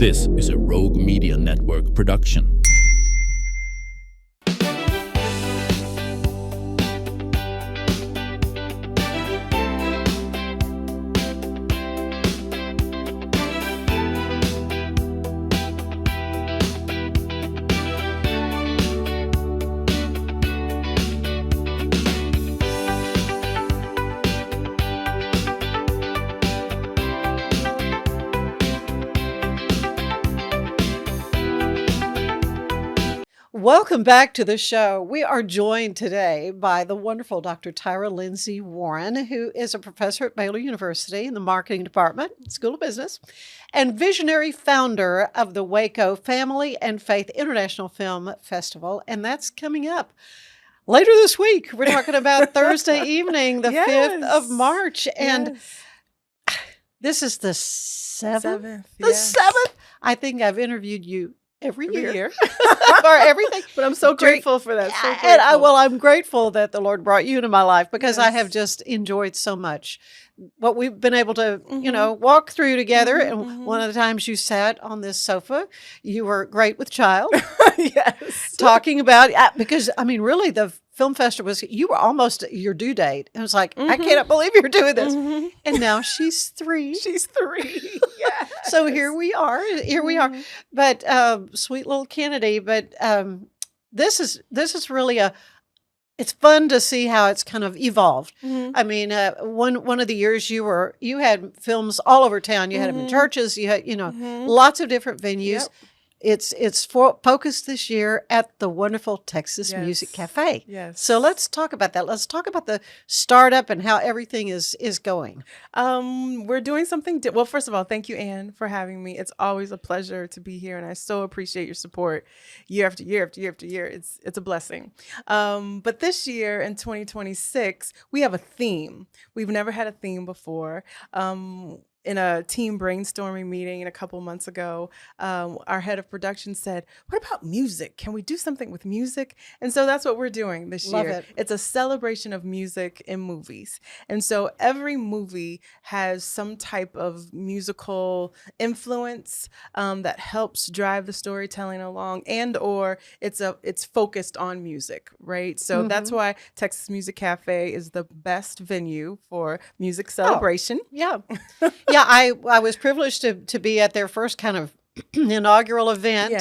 This is a Rogue Media Network production. Welcome back to the show. We are joined today by the wonderful Dr. Tyrha Lindsey-Warren, who is a professor at Baylor University in the marketing department, School of Business, and visionary founder of the Waco Family and Faith International Film Festival. And that's coming up later this week. We're talking about Thursday evening, the 5th of March. And this is the 7th. The 7th. I think I've interviewed you every year. For everything. But I'm so grateful for that. So grateful. And I'm grateful that the Lord brought you into my life because I have just enjoyed so much what we've been able to, walk through together. And one of the times you sat on this sofa, you were great with child. Yes. Talking about, because I mean, really the film festival you were almost at your due date. And it was like, I cannot believe you're doing this. And now she's 3. She's 3. Yes. So here we are. But sweet little Kennedy. But this is really it's fun to see how it's kind of evolved. I mean, one of the years you had films all over town. You had them in churches. You had lots of different venues. Yep. It's focused this year at the wonderful Texas Music Cafe. Yes. So let's talk about that. Let's talk about the startup and how everything is going. We're doing something. Well, first of all, thank you, Anne, for having me. It's always a pleasure to be here, and I so appreciate your support year after year after year after year. It's a blessing. But this year in 2026, we have a theme. We've never had a theme before. In a team brainstorming meeting a couple months ago, our head of production said, what about music? Can we do something with music? And so that's what we're doing this Love year. it. It's a celebration of music in movies. And so every movie has some type of musical influence that helps drive the storytelling along, and or it's focused on music, right? So that's why Texas Music Cafe is the best venue for music celebration. Yeah. Yeah, I was privileged to be at their first kind of inaugural event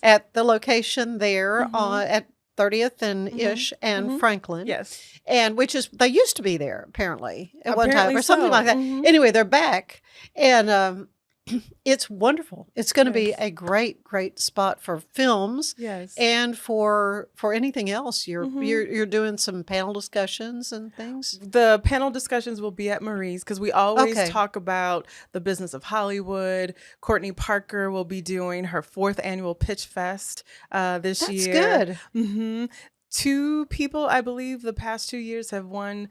at the location there at 30th and Ish and Franklin. Yes. And they used to be there apparently at one time Apparently or something so. like that. Anyway, they're back and it's wonderful. It's going to be a great spot for films and for anything else. You're doing some panel discussions and things. The panel discussions will be at Marie's because we always talk about the business of Hollywood. Courtney Parker will be doing her 4th annual Pitch Fest this year. That's good. 2 people, I believe, the past 2 years have won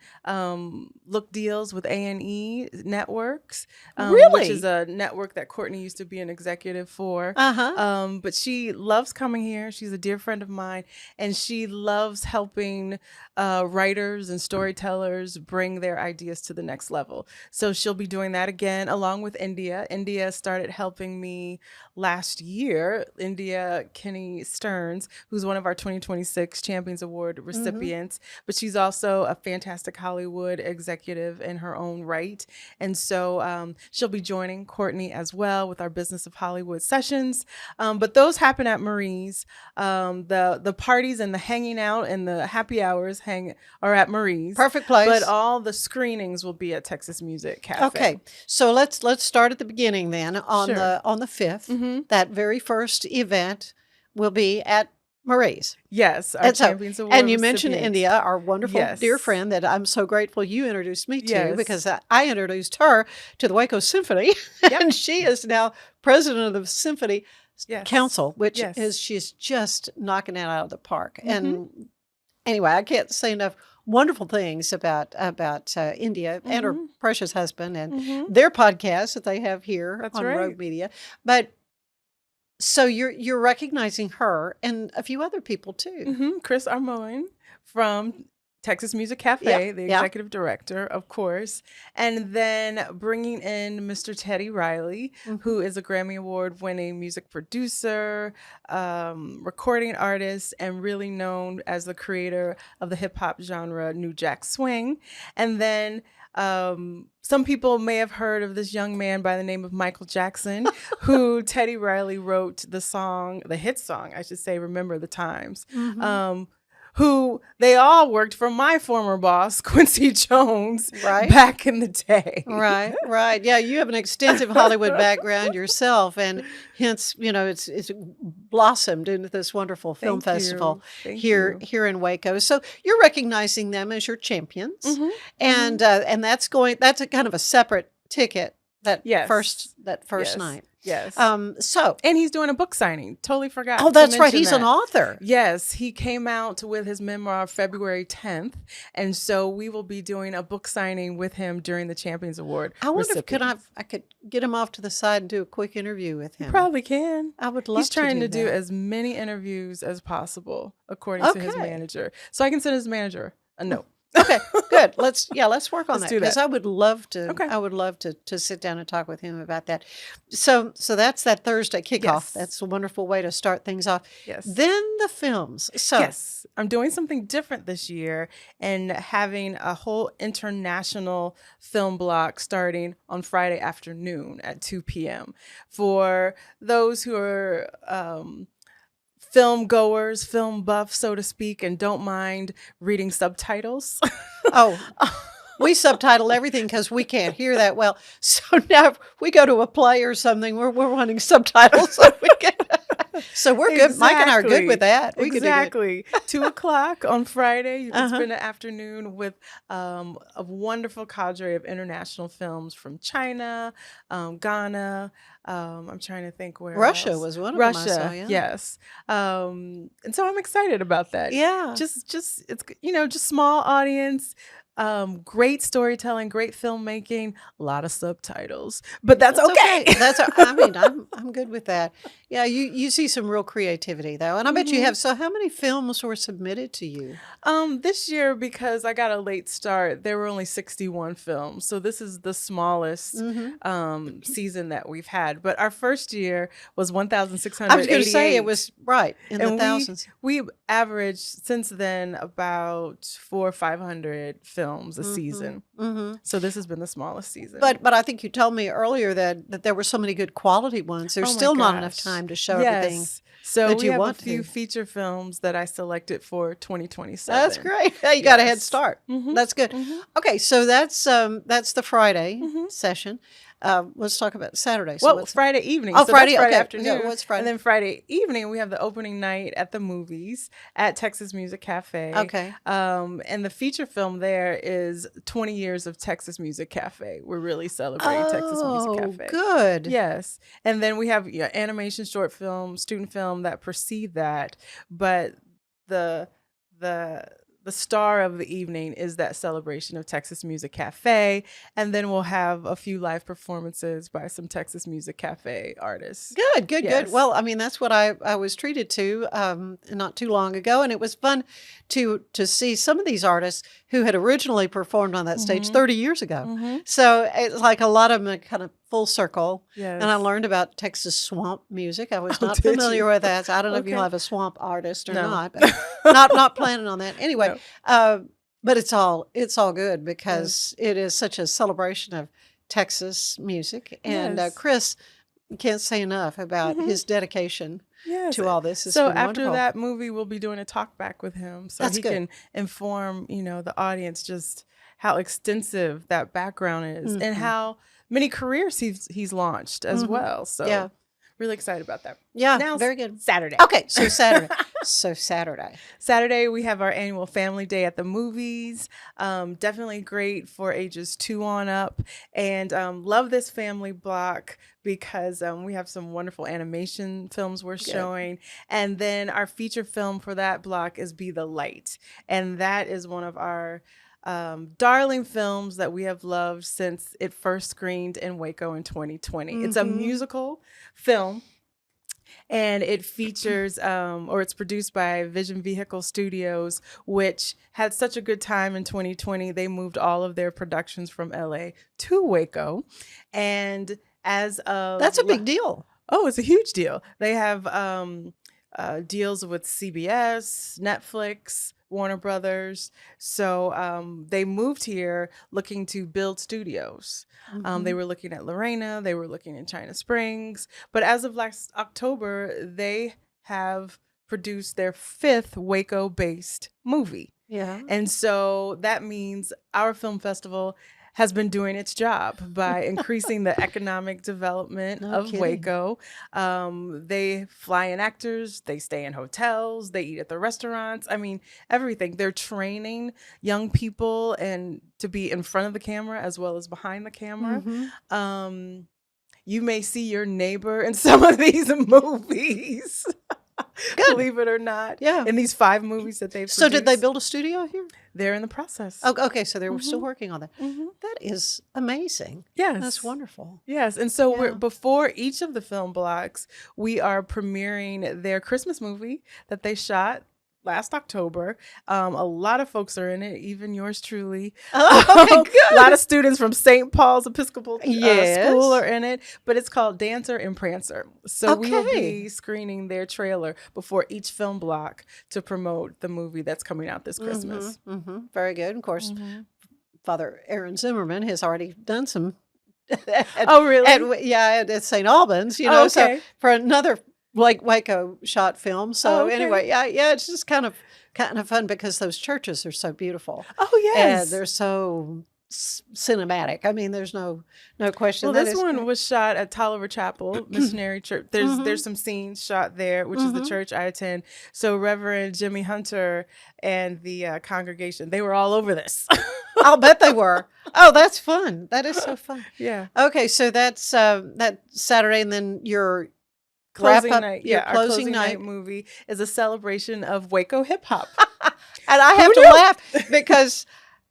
look deals with A&E Networks, which is a network that Courtney used to be an executive for. But she loves coming here. She's a dear friend of mine, and she loves helping writers and storytellers bring their ideas to the next level. So she'll be doing that again, along with India. India started helping me last year. India Kenny Stearns, who's one of our 2026 Champions Award recipients, but she's also a fantastic Hollywood executive in her own right. And so she'll be joining Courtney as well with our Business of Hollywood sessions. But those happen at Marie's. The parties and the hanging out and the happy hours are at Marie's. Perfect place. But all the screenings will be at Texas Music Cafe. Okay. So let's start at the beginning then on the 5th. That very first event will be at Marie's. Yes, our Champions Award and you mentioned recipient. India, our wonderful dear friend that I'm so grateful you introduced me to because I introduced her to the Waco Symphony, and she is now president of the Symphony Council, which is she's just knocking it out of the park. And anyway, I can't say enough wonderful things about India and her precious husband and their podcast that they have here on Rogue Media, but. So you're recognizing her and a few other people too. Chris Armoin from Texas Music Cafe, Yep, the yep. executive director, of course, and then bringing in Mr. Teddy Riley, who is a Grammy Award-winning music producer, recording artist, and really known as the creator of the hip-hop genre New Jack Swing. And then some people may have heard of this young man by the name of Michael Jackson, who Teddy Riley wrote the hit song, I should say, Remember the Times. Who they all worked for my former boss, Quincy Jones, back in the day. Right. Yeah, you have an extensive Hollywood background yourself, and hence, it's blossomed into this wonderful film festival here in Waco. So you're recognizing them as your champions, and that's a kind of a separate ticket that first night. Yes. And he's doing a book signing. Totally forgot. Oh, that's right. He's an author. Yes. He came out with his memoir February 10th. And so we will be doing a book signing with him during the Champions Award. I wonder if I could get him off to the side and do a quick interview with him. You probably can. I would love to. He's trying to do that. as many interviews as possible, according to his manager. So I can send his manager a note. Okay, good. Let's work on that, do that. because I would love to. Okay. I would love to sit down and talk with him about that. So that's that Thursday kickoff. Yes. That's a wonderful way to start things off. Yes. Then the films. So yes, I'm doing something different this year and having a whole international film block starting on Friday afternoon at 2 p.m. for those who are film goers, film buffs, so to speak, and don't mind reading subtitles. We subtitle everything because we can't hear that well. So now if we go to a play or something, we're wanting subtitles so we can. So we're good. Mike and I are good with that. We exactly. 2:00 on Friday. You can spend the afternoon with a wonderful cadre of international films from China, Ghana. I'm trying to think where Russia else. was one of them. I saw, yes. And so I'm excited about that. Yeah. Just it's just small audience. Great storytelling, great filmmaking, a lot of subtitles, but that's okay. I'm good with that. Yeah, you see some real creativity though, and I bet you have. So how many films were submitted to you? This year, because I got a late start, there were only 61 films, so this is the smallest season that we've had. But our first year was 1,688. I was going to say it was in the thousands. We averaged since then about 400 or 500 films a season. So this has been the smallest season. But I think you told me earlier that there were so many good quality ones. There's still not enough time to show everything. So that we you have want a few to. feature films that I selected for 2027. That's great. You got a head start. That's good. Okay, so that's the Friday session. Let's talk about Saturday. So well, Friday evening. Oh, so Friday. That's Friday Okay. afternoon. Yeah, what's Friday? And then Friday evening, we have the opening night at the movies at Texas Music Cafe. Okay. And the feature film there is 20 years of Texas Music Cafe. We're really celebrating Texas Music Cafe. Good. Yes. And then we have animation, short film, student film that precede that. But the star of the evening is that celebration of Texas Music Cafe. And then we'll have a few live performances by some Texas Music Cafe artists. Good. Well, I mean, that's what I was treated to not too long ago. And it was fun to see some of these artists who had originally performed on that stage 30 years ago. So it's like a lot of them are kind of full circle. Yes. And I learned about Texas swamp music. I was not familiar with that. So I don't know if you'll have a swamp artist or not, but not planning on that. Anyway, but it's all good because it is such a celebration of Texas music. And Chris can't say enough about his dedication to all this. So after that movie, we'll be doing a talk back with him so That's he good. can inform, the audience just how extensive that background is and how many careers he's launched as well. So really excited about that. Yeah, now, very good. Saturday. Okay, so Saturday. Saturday, we have our annual family day at the movies. Definitely great for ages 2 on up. And love this family block because we have some wonderful animation films we're showing. And then our feature film for that block is Be the Light. And that is one of our darling films that we have loved since it first screened in Waco in 2020. It's a musical film. And it features, or it's produced by Vision Vehicle Studios, which had such a good time in 2020. They moved all of their productions from LA to Waco. And as of... That's a big deal. Oh, it's a huge deal. They have deals with CBS, Netflix, Warner Brothers. So they moved here looking to build studios. They were looking at Lorena. They were looking in China Springs. But as of last October, they have produced their 5th Waco-based movie. Yeah. And so that means our film festival has been doing its job by increasing the economic development of Waco. They fly in actors, they stay in hotels, they eat at the restaurants. I mean, everything. They're training young people and to be in front of the camera as well as behind the camera. You may see your neighbor in some of these movies. Good. Believe it or not. Yeah. In these 5 movies that they've produced. So did they build a studio here? They're in the process. Oh, okay, so they were still working on that. That is amazing. Yes. That's wonderful. Yes. And so we're, before each of the film blocks, we are premiering their Christmas movie that they shot last October. A lot of folks are in it, even yours truly. Oh, okay, good. A lot of students from St. Paul's Episcopal School are in it, but it's called Dancer and Prancer. So we will be screening their trailer before each film block to promote the movie that's coming out this Christmas. Very good. Of course, Father Aaron Zimmerman has already done some. Oh, really? At St. Albans, you know, so for another Waco shot film. So anyway, it's just kind of fun because those churches are so beautiful. Oh, yes. And they're so cinematic. I mean, there's no question. Well, this one was shot at Tolliver Chapel Missionary Church. There's some scenes shot there, which is the church I attend. So Reverend Jimmy Hunter and the congregation, they were all over this. I'll bet they were. Oh, that's fun. That is so fun. Yeah. Okay, so that's that Saturday, and then your closing night. Your our closing night movie is a celebration of Waco hip hop. And I have to laugh because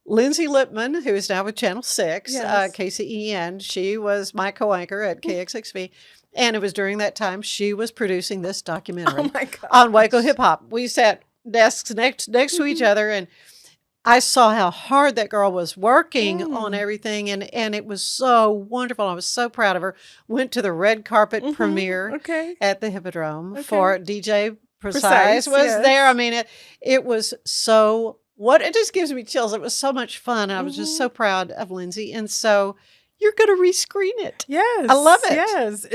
Lindsay Lippman, who is now with Channel 6, KCEN, she was my co-anchor at KXXV. And it was during that time she was producing this documentary on Waco hip hop. We sat desks next to each other, and I saw how hard that girl was working on everything, and it was so wonderful. I was so proud of her. Went to the red carpet premiere at the Hippodrome for DJ Precise was there. I mean, it was so, it just gives me chills. It was so much fun. I was just so proud of Lindsay. And so you're going to rescreen it. Yes. I love it. Yes.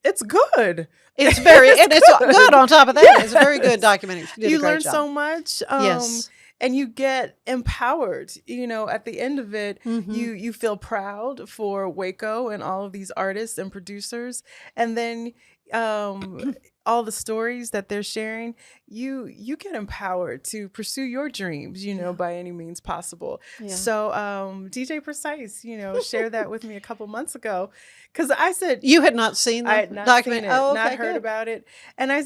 It's good. It's very, it's good on top of that. It's a very good documentary. You learn so much. Yes. And you get empowered, you know, at the end of it, you feel proud for Waco and all of these artists and producers. And then all the stories that they're sharing, you get empowered to pursue your dreams, you know, by any means possible. Yeah. So DJ Precise, you know, shared that with me a couple months ago. Because I said... You had not seen the documentary? Seen it, not heard about it. And I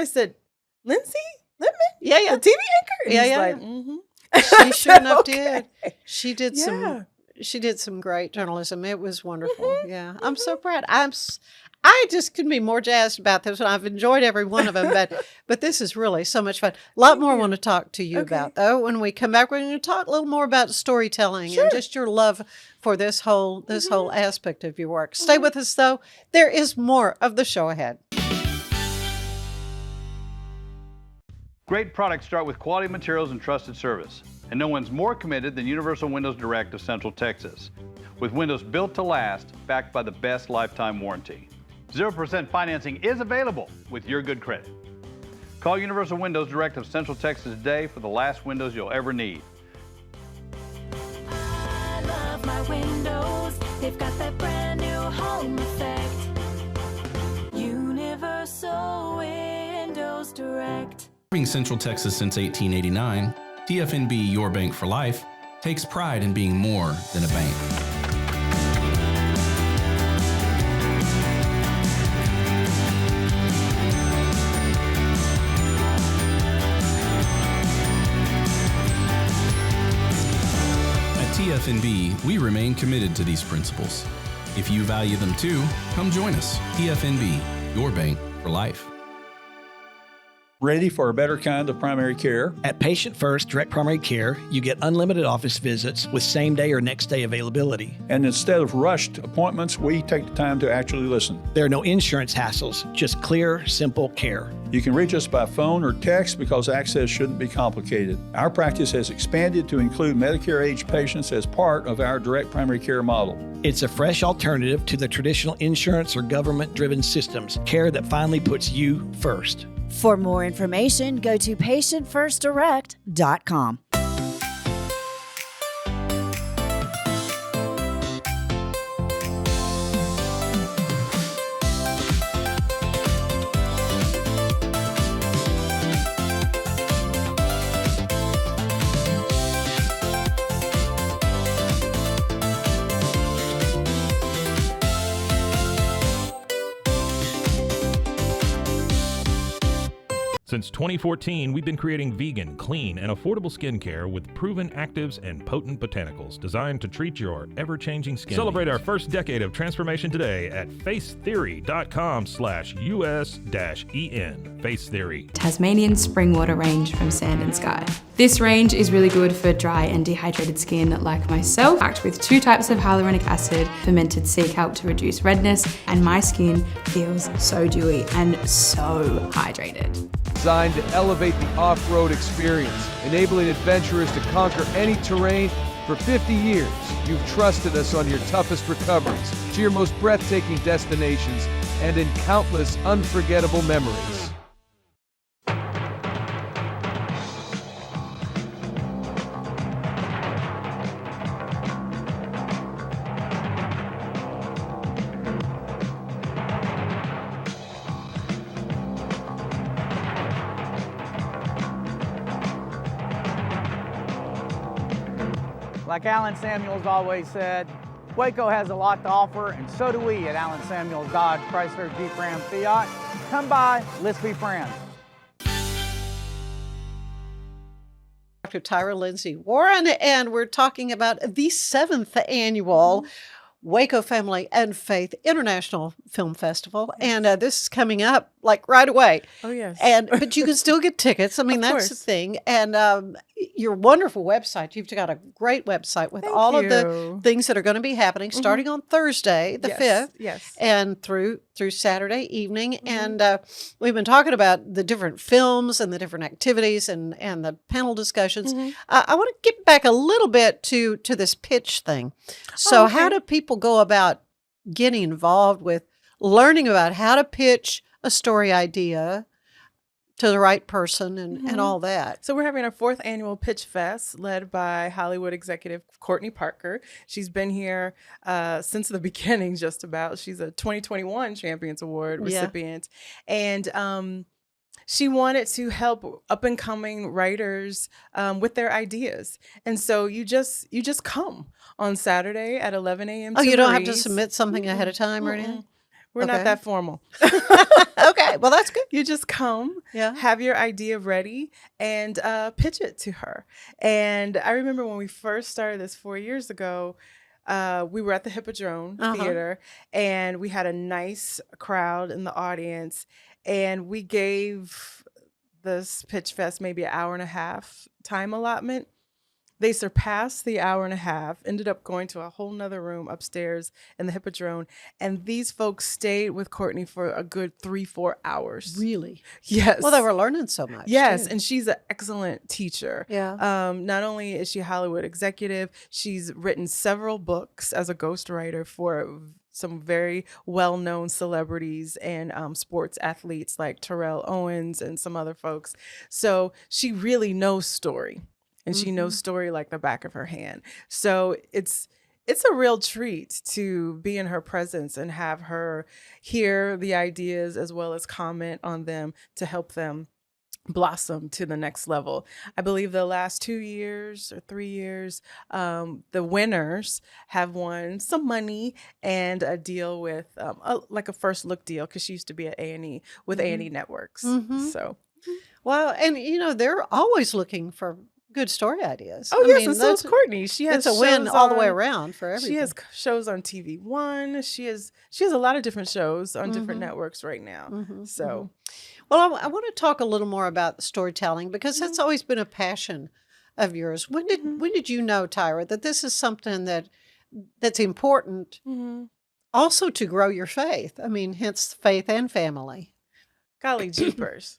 said, Lindsay Lippman? Yeah. The TV anchor? And he's like, She sure enough did. She did some great journalism. It was wonderful. Yeah. I'm so proud. I just couldn't be more jazzed about this one. I've enjoyed every one of them, but this is really so much fun. A lot more I want to talk to you about, though. When we come back, we're going to talk a little more about storytelling and just your love for this whole aspect of your work. Stay with us, though. There is more of the show ahead. Great products start with quality materials and trusted service. And no one's more committed than Universal Windows Direct of Central Texas. With windows built to last, backed by the best lifetime warranty. 0% financing is available with your good credit. Call Universal Windows Direct of Central Texas today for the last windows you'll ever need. I love my windows. They've got that brand new home effect. Universal Windows Direct. Serving Central Texas since 1889, TFNB Your Bank for Life takes pride in being more than a bank. At TFNB, we remain committed to these principles. If you value them too, come join us. TFNB, Your Bank for Life. ready for a better kind of primary care. At Patient First Direct Primary Care, you get unlimited office visits with same-day or next-day availability. And instead of rushed appointments, we take the time to actually listen. There are no insurance hassles, just clear, simple care. You can reach us by phone or text because access shouldn't be complicated. Our practice has expanded to include Medicare-age patients as part of our direct primary care model. It's a fresh alternative to the traditional insurance or government-driven systems, care that finally puts you first. For more information, go to patientfirstdirect.com. Since 2014, we've been creating vegan, clean, and affordable skincare with proven actives and potent botanicals designed to treat your ever-changing skin. Celebrate our first decade of transformation today at facetheory.com/US-EN. Face Theory. Tasmanian spring water range from Sand and Sky. This range is really good for dry and dehydrated skin like myself, packed with 2 types of hyaluronic acid, fermented sea kelp to reduce redness, and my skin feels so dewy and so hydrated. Designed to elevate the off-road experience, enabling adventurers to conquer any terrain. For 50 years, you've trusted us on your toughest recoveries, to your most breathtaking destinations, and in countless unforgettable memories. Like Alan Samuels always said, Waco has a lot to offer, and so do we at Alan Samuels Dodge, Chrysler, Jeep, Ram, Fiat. Come by, let's be friends. Dr. Tyrha Lindsey-Warren, and we're talking about the 7th annual Waco Family and Faith International Film Festival. And this is coming up like right away. Oh, yes. But you can still get tickets. I mean, that's the thing. And your wonderful website. You've got a great website with all of the things that are going to be happening starting on Thursday, the 5th. Yes. And through Saturday evening. And we've been talking about the different films and the different activities and the panel discussions. I want to get back a little bit to this pitch thing. So how do people go about getting involved with learning about how to pitch a story idea to the right person and all that? So we're having our 4th annual Pitch Fest led by Hollywood executive Courtney Parker. She's been here since the beginning, just about. She's a 2021 Champions Award recipient. And she wanted to help up-and-coming writers with their ideas. And so you just come on Saturday at 11 a.m. Oh, you don't have to submit something ahead of time or anything? We're not that formal. Okay, well, that's good. You just come, have your idea ready, and pitch it to her. And I remember when we first started this 4 years ago, we were at the Hippodrome Theater, and we had a nice crowd in the audience, and we gave this Pitch Fest maybe an hour and a half time allotment. They surpassed the hour and a half, ended up going to a whole nother room upstairs in the Hippodrome. And these folks stayed with Courtney for a good 3-4 hours. Really? Yes. Well, they were learning so much. Yes. Too. And she's an excellent teacher. Yeah. Not only is she a Hollywood executive, she's written several books as a ghostwriter for some very well-known celebrities and sports athletes like Terrell Owens and some other folks. So she really knows story. And she knows story like the back of her hand. So it's a real treat to be in her presence and have her hear the ideas as well as comment on them to help them blossom to the next level. I believe the last 2 years or 3 years, the winners have won some money and a deal with like a first look deal, because she used to be at A&E with A&E Networks. So, well, and they're always looking for good story ideas. Oh, yes, and so is Courtney. She has it's a win shows all the way around for everything. She has shows on TV One. She has a lot of different shows on different networks right now. So, well, I want to talk a little more about storytelling because that's always been a passion of yours. When did you know, Tyrha, that this is something that's important also to grow your faith? I mean, hence faith and family. Golly jeepers.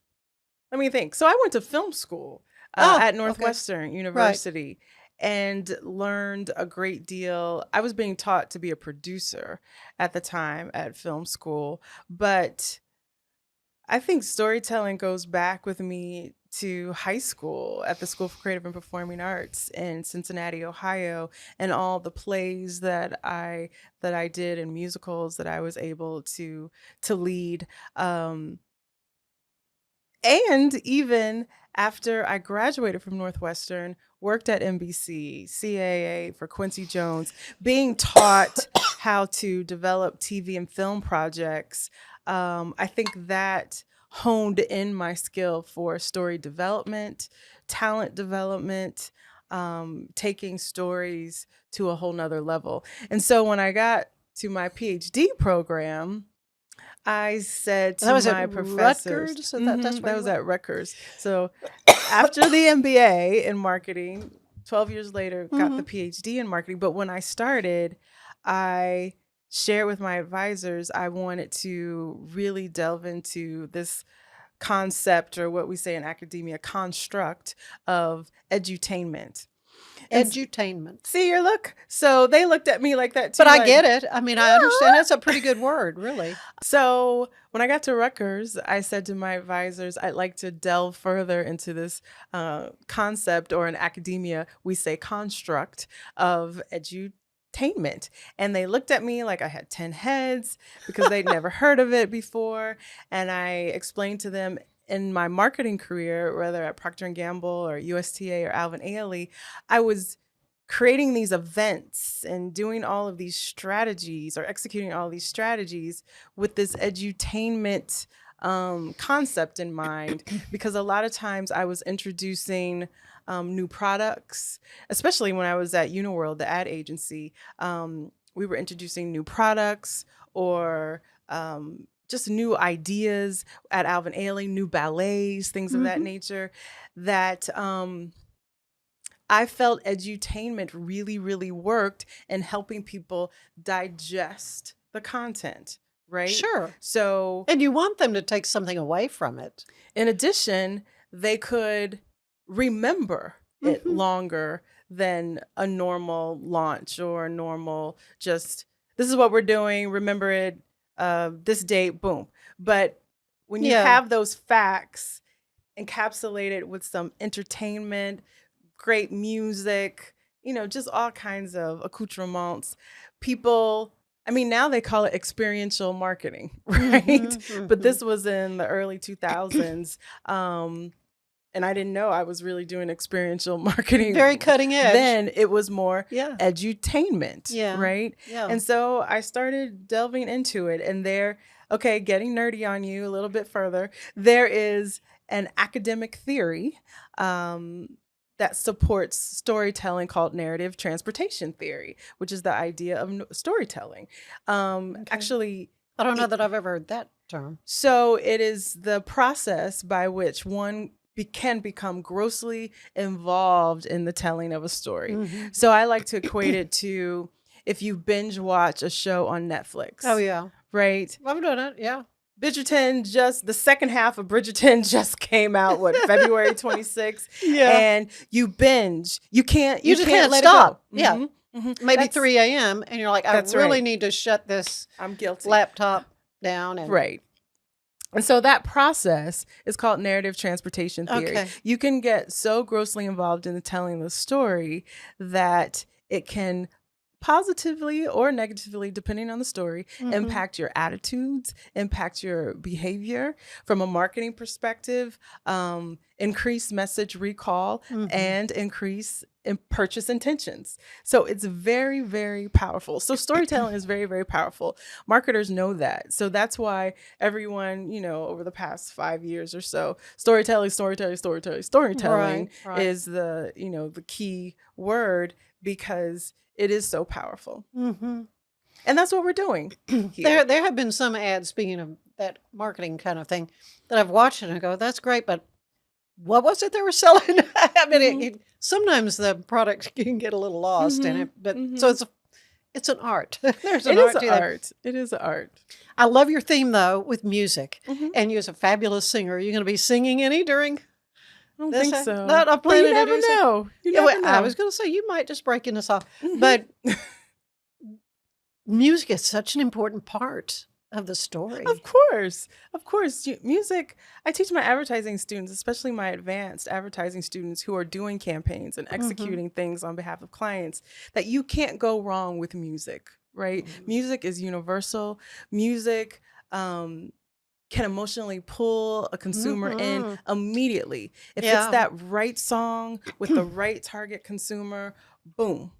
Let me think. So I went to film school at Northwestern University and learned a great deal. I was being taught to be a producer at the time at film school, but I think storytelling goes back with me to high school at the School for Creative and Performing Arts in Cincinnati, Ohio, and all the plays that I did and musicals that I was able to lead. And even after I graduated from Northwestern, worked at NBC, CAA for Quincy Jones, being taught how to develop TV and film projects, I think that honed in my skill for story development, talent development, taking stories to a whole nother level. And so when I got to my PhD program, I said to my professors, Rutgers? That was at Rutgers. So after the MBA in marketing, 12 years later, got the PhD in marketing. But when I started, I shared with my advisors, I wanted to really delve into this concept, or what we say in academia, construct of edutainment. Edutainment. See your look. So they looked at me like that too. But I get it. I mean, I understand. That's a pretty good word, really. So when I got to Rutgers, I said to my advisors, I'd like to delve further into this concept, or in academia, we say construct of edutainment. And they looked at me like I had 10 heads because they'd never heard of it before. And I explained to them, in my marketing career, whether at Procter & Gamble or USTA or Alvin Ailey, I was creating these events and doing all of these strategies, or executing all these strategies with this edutainment concept in mind, because a lot of times I was introducing new products, especially when I was at Uniworld, the ad agency. We were introducing new products, or just new ideas at Alvin Ailey, new ballets, things of that nature, that I felt edutainment really, really worked in helping people digest the content, right? Sure. So, and you want them to take something away from it. In addition, they could remember it longer than a normal launch, or a normal just, this is what we're doing, remember it, this date, boom. But when you have those facts encapsulated with some entertainment, great music, just all kinds of accoutrements, people, I mean, now they call it experiential marketing, right? But this was in the early 2000s. And I didn't know I was really doing experiential marketing. Very cutting edge. Then it was more edutainment, right? Yeah. And so I started delving into it, and getting nerdy on you a little bit further, there is an academic theory that supports storytelling called narrative transportation theory, which is the idea of storytelling. Actually, I don't know that I've ever heard that term. So it is the process by which one can become grossly involved in the telling of a story. So I like to equate it to if you binge watch a show on Netflix. Oh, yeah. Right? I've done it, yeah. Bridgerton, the second half of Bridgerton just came out, February 26th? Yeah. And you binge. You can't let stop. It go. Yeah. Maybe 3 a.m. and you're like, I really need to shut this I'm guilty. laptop down. Right. And so that process is called narrative transportation theory. Okay. You can get so grossly involved in the telling the story that it can positively or negatively, depending on the story, impact your attitudes, impact your behavior from a marketing perspective, increase message recall, and increase purchase intentions. So it's very, very powerful. So storytelling is very, very powerful. Marketers know that. So that's why everyone, over the past 5 years or so, storytelling right. is the, the key word, because it is so powerful. Mm-hmm. And that's what we're doing. There have been some ads, speaking of that marketing kind of thing, that I've watched and I go, that's great, but what was it they were selling? I mean, sometimes the product can get a little lost in it, but so it's an art. There's an art to that. It is an art. I love your theme though with music, and you're a fabulous singer. Are you going to be singing any during? I don't think so. Not a plan. You never know. I was going to say you might just break into song, but music is such an important part of the story. Of course. Music, I teach my advertising students, especially my advanced advertising students who are doing campaigns and executing things on behalf of clients, that you can't go wrong with music, right? Music is universal. Music can emotionally pull a consumer in immediately. If it's that right song with the right target consumer, boom,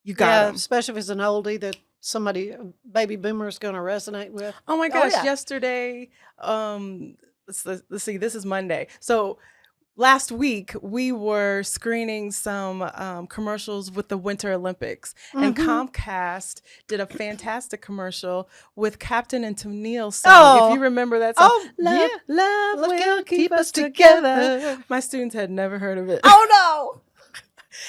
you got them. Especially if it's an oldie that somebody, a baby boomer, is going to resonate with. Oh my gosh, yesterday, let's see, this is Monday. So last week we were screening some commercials with the Winter Olympics, and Comcast did a fantastic commercial with Captain and Tennille's song. If you remember that song, love will keep us together. My students had never heard of it. Oh no.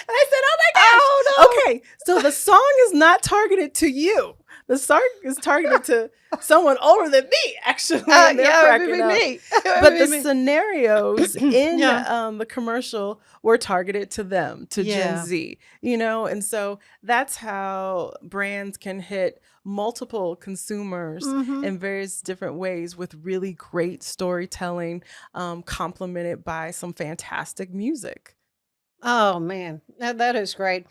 And I said, oh my gosh. Oh, no. Okay, so the song is not targeted to you. The song is targeted to someone older than me, actually. It would be me. But the scenarios in the commercial were targeted to them, to Gen Z, and so that's how brands can hit multiple consumers in various different ways with really great storytelling, complemented by some fantastic music. Oh man, that is great.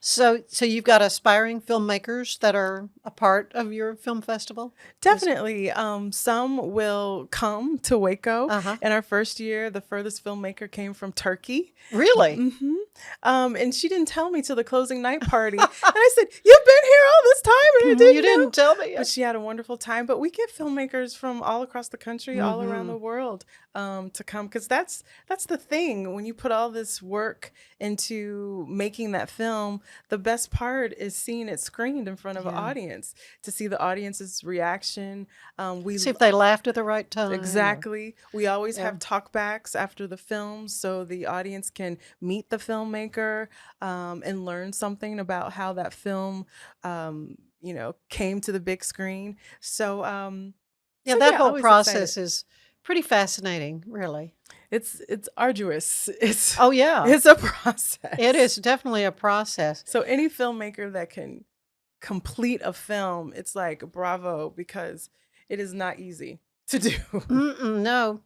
So you've got aspiring filmmakers that are a part of your film festival? Definitely. Some will come to Waco. In our first year, the furthest filmmaker came from Turkey. Really? And she didn't tell me till the closing night party. And I said, you've been here all this time and I didn't You didn't tell me. But she had a wonderful time. But we get filmmakers from all across the country, all around the world to come. Because that's the thing. When you put all this work into making that film, the best part is seeing it screened in front of an audience, to see the audience's reaction. We see if they laughed at the right time. Exactly. We always have talkbacks after the film, so the audience can meet the filmmaker and learn something about how that film, came to the big screen. So, that whole process is pretty fascinating, really. It's arduous. It's a process. It is definitely a process. So any filmmaker that can complete a film, it's like bravo, because it is not easy to do. No.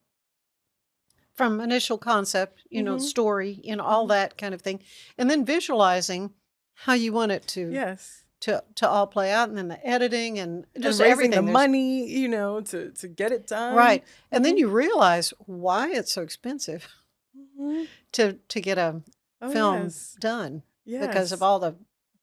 From initial concept, story, all that kind of thing, and then visualizing how you want it to to all play out, and then the editing and just raising everything. The money, to get it done. Right. And then you realize why it's so expensive to get a film done. Yes. Because of all the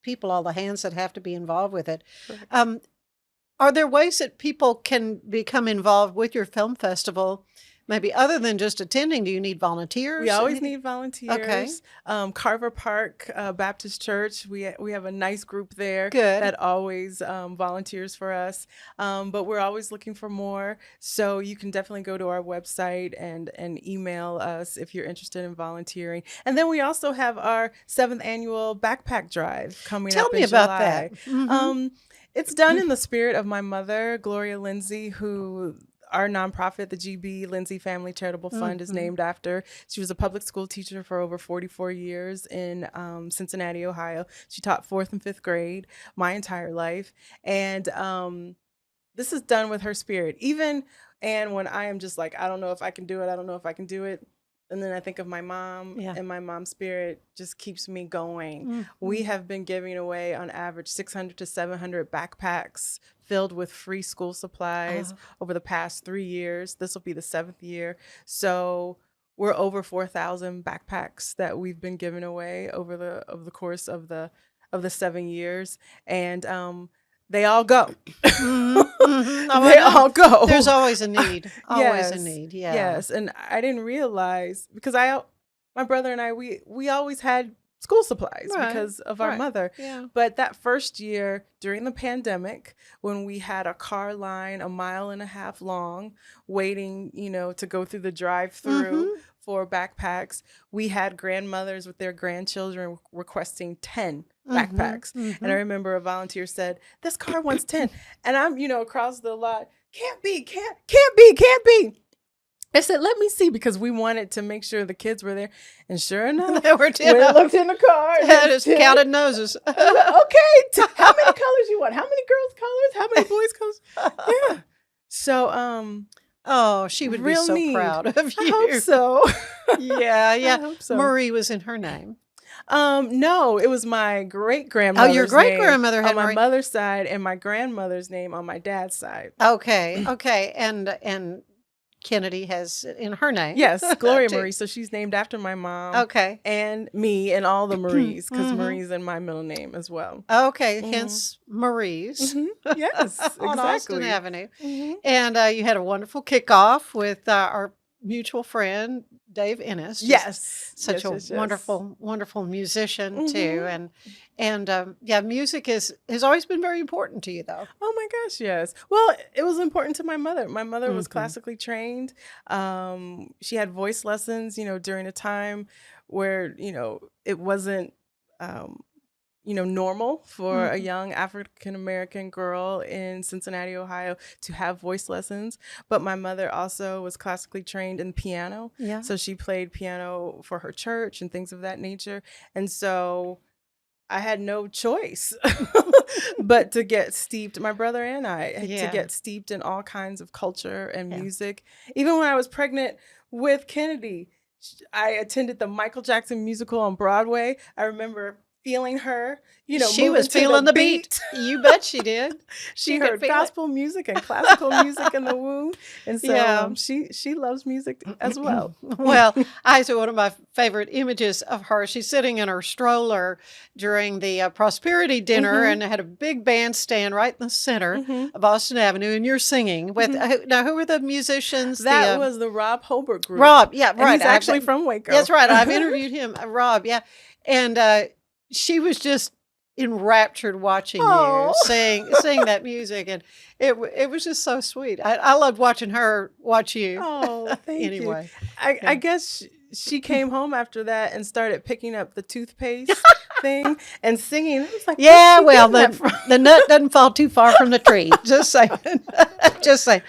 people, all the hands that have to be involved with it. Are there ways that people can become involved with your film festival? Maybe other than just attending, do you need volunteers? We always need volunteers. Okay. Carver Park Baptist Church, we have a nice group there that always volunteers for us. But we're always looking for more. So you can definitely go to our website and email us if you're interested in volunteering. And then we also have our 7th annual backpack drive coming up in July. Tell me about that. It's done in the spirit of my mother, Gloria Lindsey, who our nonprofit, the GB Lindsey Family Charitable Fund, is named after. She was a public school teacher for over 44 years in Cincinnati, Ohio. She taught 4th and 5th grade my entire life. And this is done with her spirit. And when I am just like, I don't know if I can do it. And then I think of my mom, and my mom's spirit just keeps me going. We have been giving away, on average, 600 to 700 backpacks filled with free school supplies over the past 3 years. This will be the 7th year. So we're over 4,000 backpacks that we've been giving away over the course of the 7 years, and they all go. They all go. There's always a need. Always Yes, a need. Yeah. Yes, and I didn't realize because my brother and I, we always had school supplies Right, because of our right, mother. yeah. But that first year during the pandemic, when we had a car line 1.5 miles long waiting, to go through the drive-through for backpacks, we had grandmothers with their grandchildren requesting 10 backpacks. And I remember a volunteer said, "This car wants 10." And I'm, across the lot, can't be. I said, "Let me see," because we wanted to make sure the kids were there. And sure enough, There were 10. when I looked in the car, I just counted noses. okay, how many colors you want? How many girls' colors? How many boys' colors? Yeah. So, Oh, she would be real so need. proud of you. I hope so. Yeah, yeah. I hope so. Marie was in her name. No, it was my great-grandmother's your great-grandmother name had on my Marie. mother's side and my grandmother's name on my dad's side. Okay, okay. And Kennedy has in her name. Yes, Gloria too. Marie. So she's named after my mom. Okay. And me and all the Maries, because Marie's in my middle name as well. Okay, hence Marie's Yes, on Austin exactly. Avenue. And you had a wonderful kickoff with our mutual friend, Dave Ennis. Just Yes. Such Yes, a yes. wonderful musician too. And yeah, music has always been very important to you though. Oh my gosh, yes. Well, it was important to my mother. My mother was classically trained. She had voice lessons, during a time where, it wasn't, normal for a young African-American girl in Cincinnati, Ohio to have voice lessons. But my mother also was classically trained in piano. Yeah. So she played piano for her church and things of that nature. And so I had no choice but to get steeped, my brother and I, to get steeped in all kinds of culture and music. Even when I was pregnant with Kennedy, I attended the Michael Jackson musical on Broadway. I remember feeling her, she was feeling the beat. You bet she did. She could heard feel it. gospel music and classical music in the womb. And so Yeah. she loves music as well. Well, I saw one of my favorite images of her. She's sitting in her stroller during the prosperity dinner and had a big bandstand right in the center of Austin Avenue. And you're singing with, now who were the musicians? That was the Rob Hobart group. Rob, yeah, And right. he's actually from Waco. That's right. I've interviewed him, Rob, yeah. And she was just enraptured watching you sing that music, and it was just so sweet. I loved watching her watch you. Oh, thank anyway, you. I guess she came home after that and started picking up the toothpaste thing and singing. I was like, yeah, well, the nut doesn't fall too far from the tree. Just saying. Just saying.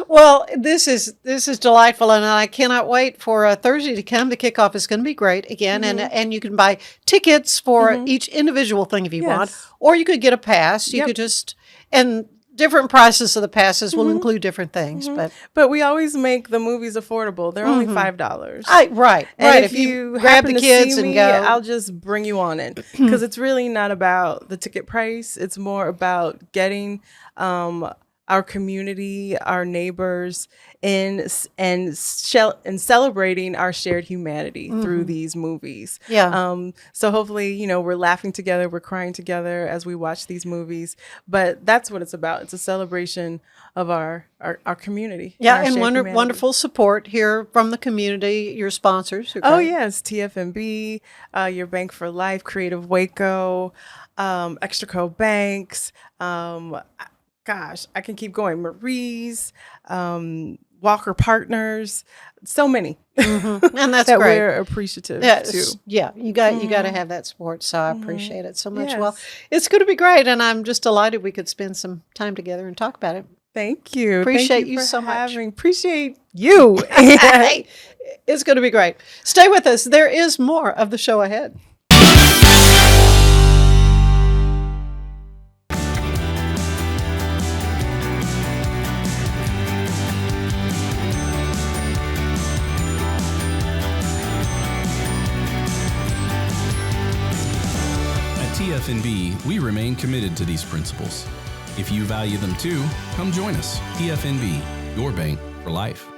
Well, this is delightful, and I cannot wait for Thursday to come. The kickoff is going to be great again, and you can buy tickets for each individual thing if you want, or you could get a pass. You could just and different prices of the passes will include different things, but we always make the movies affordable. They're only $5. Right. And if you grab the happen to kids see and me, go, I'll just bring you on it because it's really not about the ticket price. It's more about getting our community, our neighbors, and celebrating our shared humanity through these movies. Yeah. So hopefully, we're laughing together, we're crying together as we watch these movies. But that's what it's about. It's a celebration of our community. Yeah, our and shared humanity. wonderful support here from the community, your sponsors. Oh, yes, TFNB, Your Bank for Life, Creative Waco, Extra Co Banks, gosh, I can keep going. Marie's, Walker Partners, so many. And that's that great. We're appreciative too. Yeah, you got to have that support. So I appreciate it so much. Yes. Well, it's going to be great, and I'm just delighted we could spend some time together and talk about it. Thank you. Appreciate you so much. Appreciate you. It's going to be great. Stay with us. There is more of the show ahead. TFNB, we remain committed to these principles. If you value them too, come join us. TFNB, your bank for life.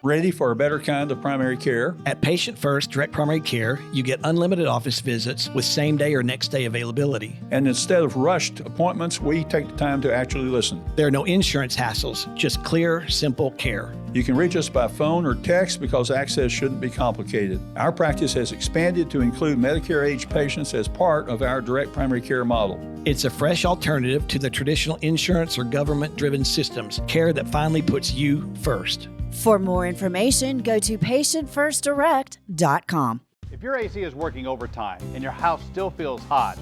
Ready for a better kind of primary care? At Patient First Direct Primary Care, you get unlimited office visits with same-day or next-day availability. And instead of rushed appointments, we take the time to actually listen. There are no insurance hassles, just clear, simple care. You can reach us by phone or text because access shouldn't be complicated. Our practice has expanded to include Medicare-age patients as part of our direct primary care model. It's a fresh alternative to the traditional insurance or government-driven systems, care that finally puts you first. For more information, go to patientfirstdirect.com. If your AC is working overtime and your house still feels hot,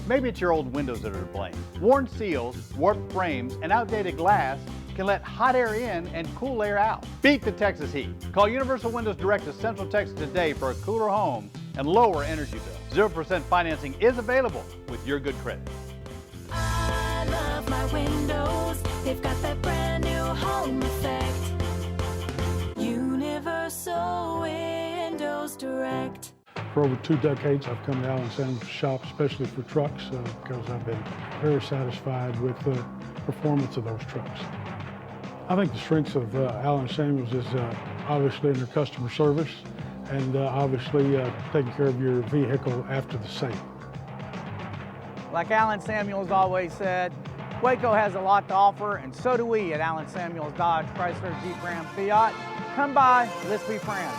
maybe it's your old windows that are to blame. Worn seals, warped frames, and outdated glass can let hot air in and cool air out. Beat the Texas heat. Call Universal Windows Direct of Central Texas today for a cooler home and lower energy bill. 0% financing is available with your good credit. I love my windows. They've got that brand new home effect. Universal Windows Direct. For over 2 decades, I've come to Allen Samuels shop, especially for trucks, because I've been very satisfied with the performance of those trucks. I think the strengths of Allen Samuels is obviously in their customer service and obviously taking care of your vehicle after the sale. Like Allen Samuels always said, Waco has a lot to offer, and so do we at Allen Samuels Dodge, Chrysler, Jeep, Ram, Fiat. Come by, let's be friends.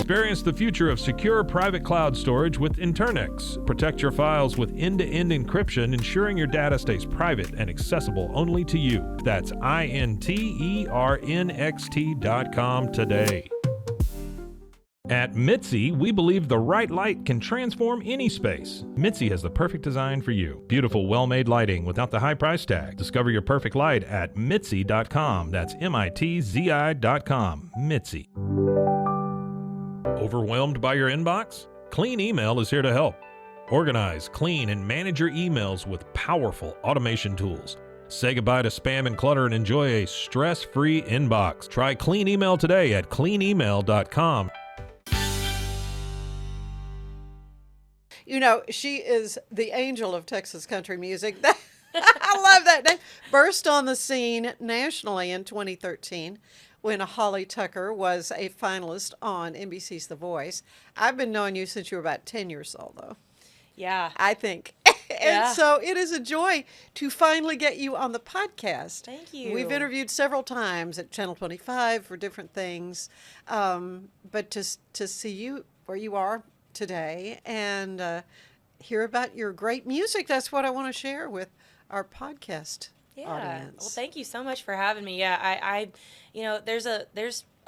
Experience the future of secure private cloud storage with Internix. Protect your files with end-to-end encryption, ensuring your data stays private and accessible only to you. That's INTERNXT.com today. At Mitzi, we believe the right light can transform any space. Mitzi has the perfect design for you. Beautiful, well-made lighting without the high price tag. Discover your perfect light at Mitzi.com. That's MITZI.com. Mitzi. Overwhelmed by your inbox? Clean Email is here to help. Organize, clean, and manage your emails with powerful automation tools. Say goodbye to spam and clutter and enjoy a stress-free inbox. Try Clean Email today at cleanemail.com. You know, she is the angel of Texas country music. I love that name. Burst on the scene nationally in 2013. When Holly Tucker was a finalist on NBC's The Voice. I've been knowing you since you were about 10 years old, though. Yeah. I think. And so it is a joy to finally get you on the podcast. Thank you. We've interviewed several times at Channel 25 for different things. But to see you where you are today and hear about your great music, that's what I want to share with our podcast audience. Well, thank you so much for having me. Yeah, I you know, there's a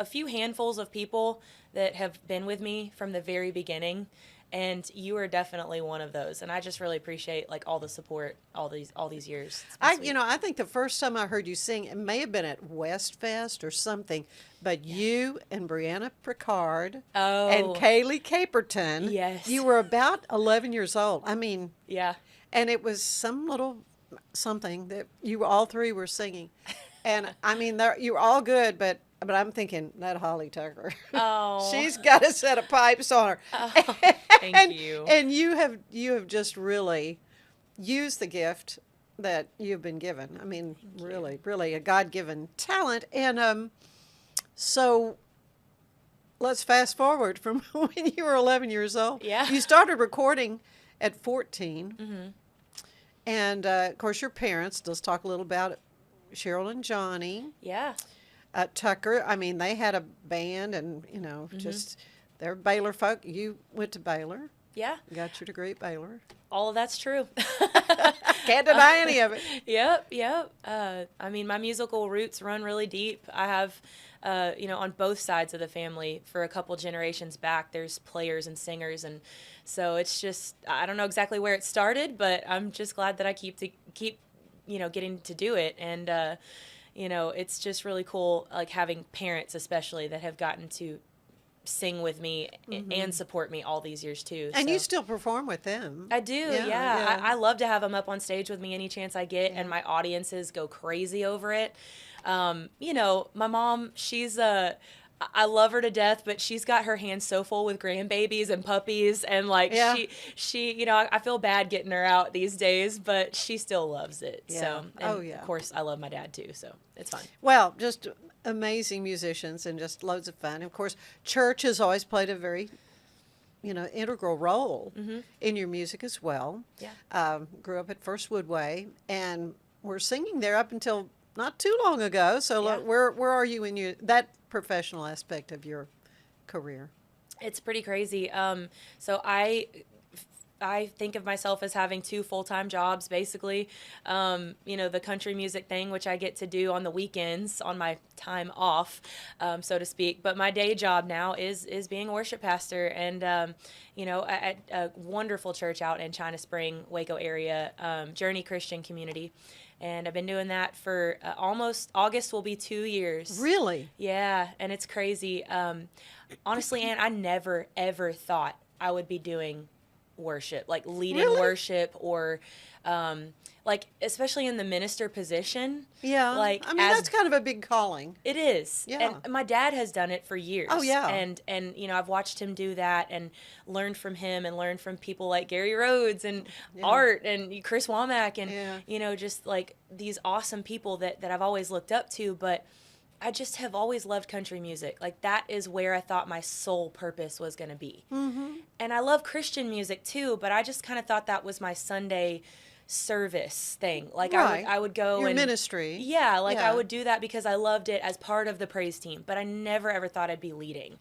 few handfuls of people that have been with me from the very beginning, and you are definitely one of those. And I just really appreciate like all the support all these years. I think the first time I heard you sing, it may have been at Westfest or something, but you and Brianna Picard and Kaylee Caperton, you were about 11 years old. I mean, and it was some little something that you all three were singing, and I mean you were all good, but I'm thinking that Holly Tucker, she's got a set of pipes on her. Thank you. And you have just really used the gift that you've been given. I mean, really a God-given talent. And so let's fast forward from when you were 11 years old. Yeah. You started recording at 14. Mm-hmm. And, of course, your parents, let's talk a little about Cheryl and Johnny. Yeah. Tucker, I mean, they had a band and, you know, just they're Baylor folk. You went to Baylor. Yeah. Got your degree at Baylor. All of that's true. Can't deny any of it. Yep. I mean, my musical roots run really deep. I have, on both sides of the family for a couple generations back, there's players and singers. And so it's just, I don't know exactly where it started, but I'm just glad that I keep getting to do it. And, it's just really cool, like having parents especially that have gotten to sing with me and support me all these years too. And so. you still perform with them. I do, yeah. I love to have them up on stage with me any chance I get, and my audiences go crazy over it. You know, my mom, she's I love her to death, but she's got her hands so full with grandbabies and puppies, and like she, you know, I feel bad getting her out these days, but she still loves it. Yeah. So, and Of course, I love my dad too, so it's fun. Well, just amazing musicians and just loads of fun. Of course, church has always played a very, you know, integral role in your music as well. Yeah. Grew up at First Woodway, and we're singing there up until not too long ago. So where are you in that professional aspect of your career? It's pretty crazy. So I think of myself as having 2 full-time jobs, basically. You know, the country music thing, which I get to do on the weekends, on my time off, so to speak. But my day job now is being a worship pastor, and you know, at a wonderful church out in China Spring, Waco area, Journey Christian Community. And I've been doing that for almost, August will be 2 years. Really? Yeah, and it's crazy. Honestly, Ann, I never, ever thought I would be doing worship, like leading worship, or like especially in the minister position. Yeah, like I mean that's kind of a big calling. It is. Yeah, and my dad has done it for years. Oh yeah, and you know, I've watched him do that and learned from him and learned from people like Gary Rhodes and Art and Chris Womack and you know, just like these awesome people that I've always looked up to. But I just have always loved country music. Like, that is where I thought my sole purpose was going to be. And I love Christian music too, but I just kind of thought that was my Sunday service thing. Like, I would go your ministry. Yeah, like I would do that because I loved it as part of the praise team, but I never ever thought I'd be leading,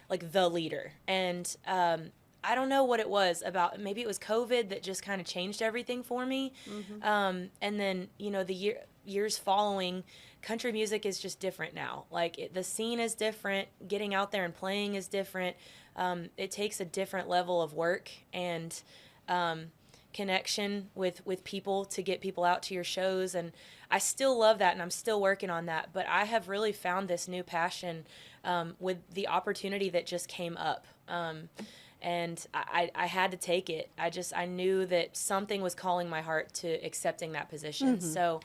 like the leader. And I don't know what it was about. Maybe it was COVID that just kind of changed everything for me. And then, you know, the years following, country music is just different now. Like, the scene is different. Getting out there and playing is different. It takes a different level of work and connection with people to get people out to your shows. And I still love that, and I'm still working on that. But I have really found this new passion with the opportunity that just came up. And I had to take it. I knew that something was calling my heart to accepting that position. So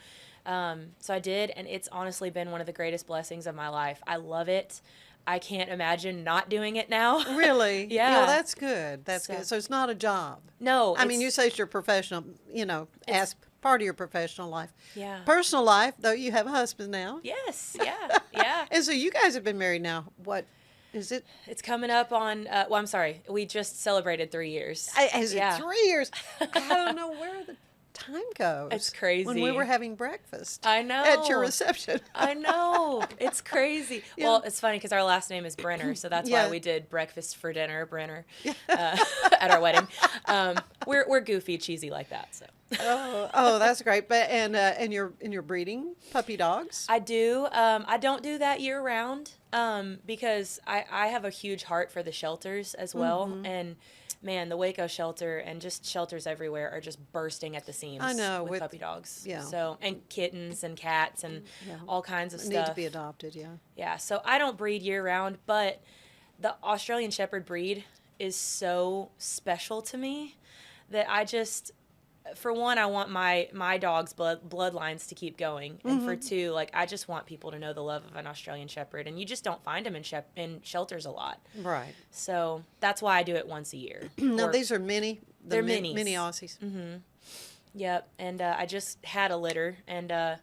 I did, and it's honestly been one of the greatest blessings of my life. I love it. I can't imagine not doing it now. Really? Yeah. No, that's good. That's good. So it's not a job. No. I mean, you say it's your professional, you know, as part of your professional life. Yeah. Personal life, though, you have a husband now. Yes. Yeah. Yeah. And so you guys have been married now, what is it? It's coming up on, well, I'm sorry. We just celebrated 3 years. Is it 3 years? I don't know where the time goes. It's crazy. When we were having breakfast. I know. At your reception. I know. It's crazy. Yeah. Well, it's funny because our last name is Brenner, so that's why we did breakfast for dinner, Brenner, at our wedding. We're goofy, cheesy like that. So. Oh, that's great. But and you're breeding puppy dogs? I do. I don't do that year round because I have a huge heart for the shelters as well, and man, the Waco shelter and just shelters everywhere are just bursting at the seams. I know, with puppy dogs. Yeah. So, and kittens and cats and all kinds of stuff. Need to be adopted. Yeah. Yeah. So I don't breed year round, but the Australian Shepherd breed is so special to me that I just, for one, I want my dog's bloodlines to keep going, and for two, like, I just want people to know the love of an Australian Shepherd, and you just don't find them in shelters a lot. Right. So that's why I do it once a year. Now these are mini. They're minis. Mini Aussies. Yep. And I just had a litter, and I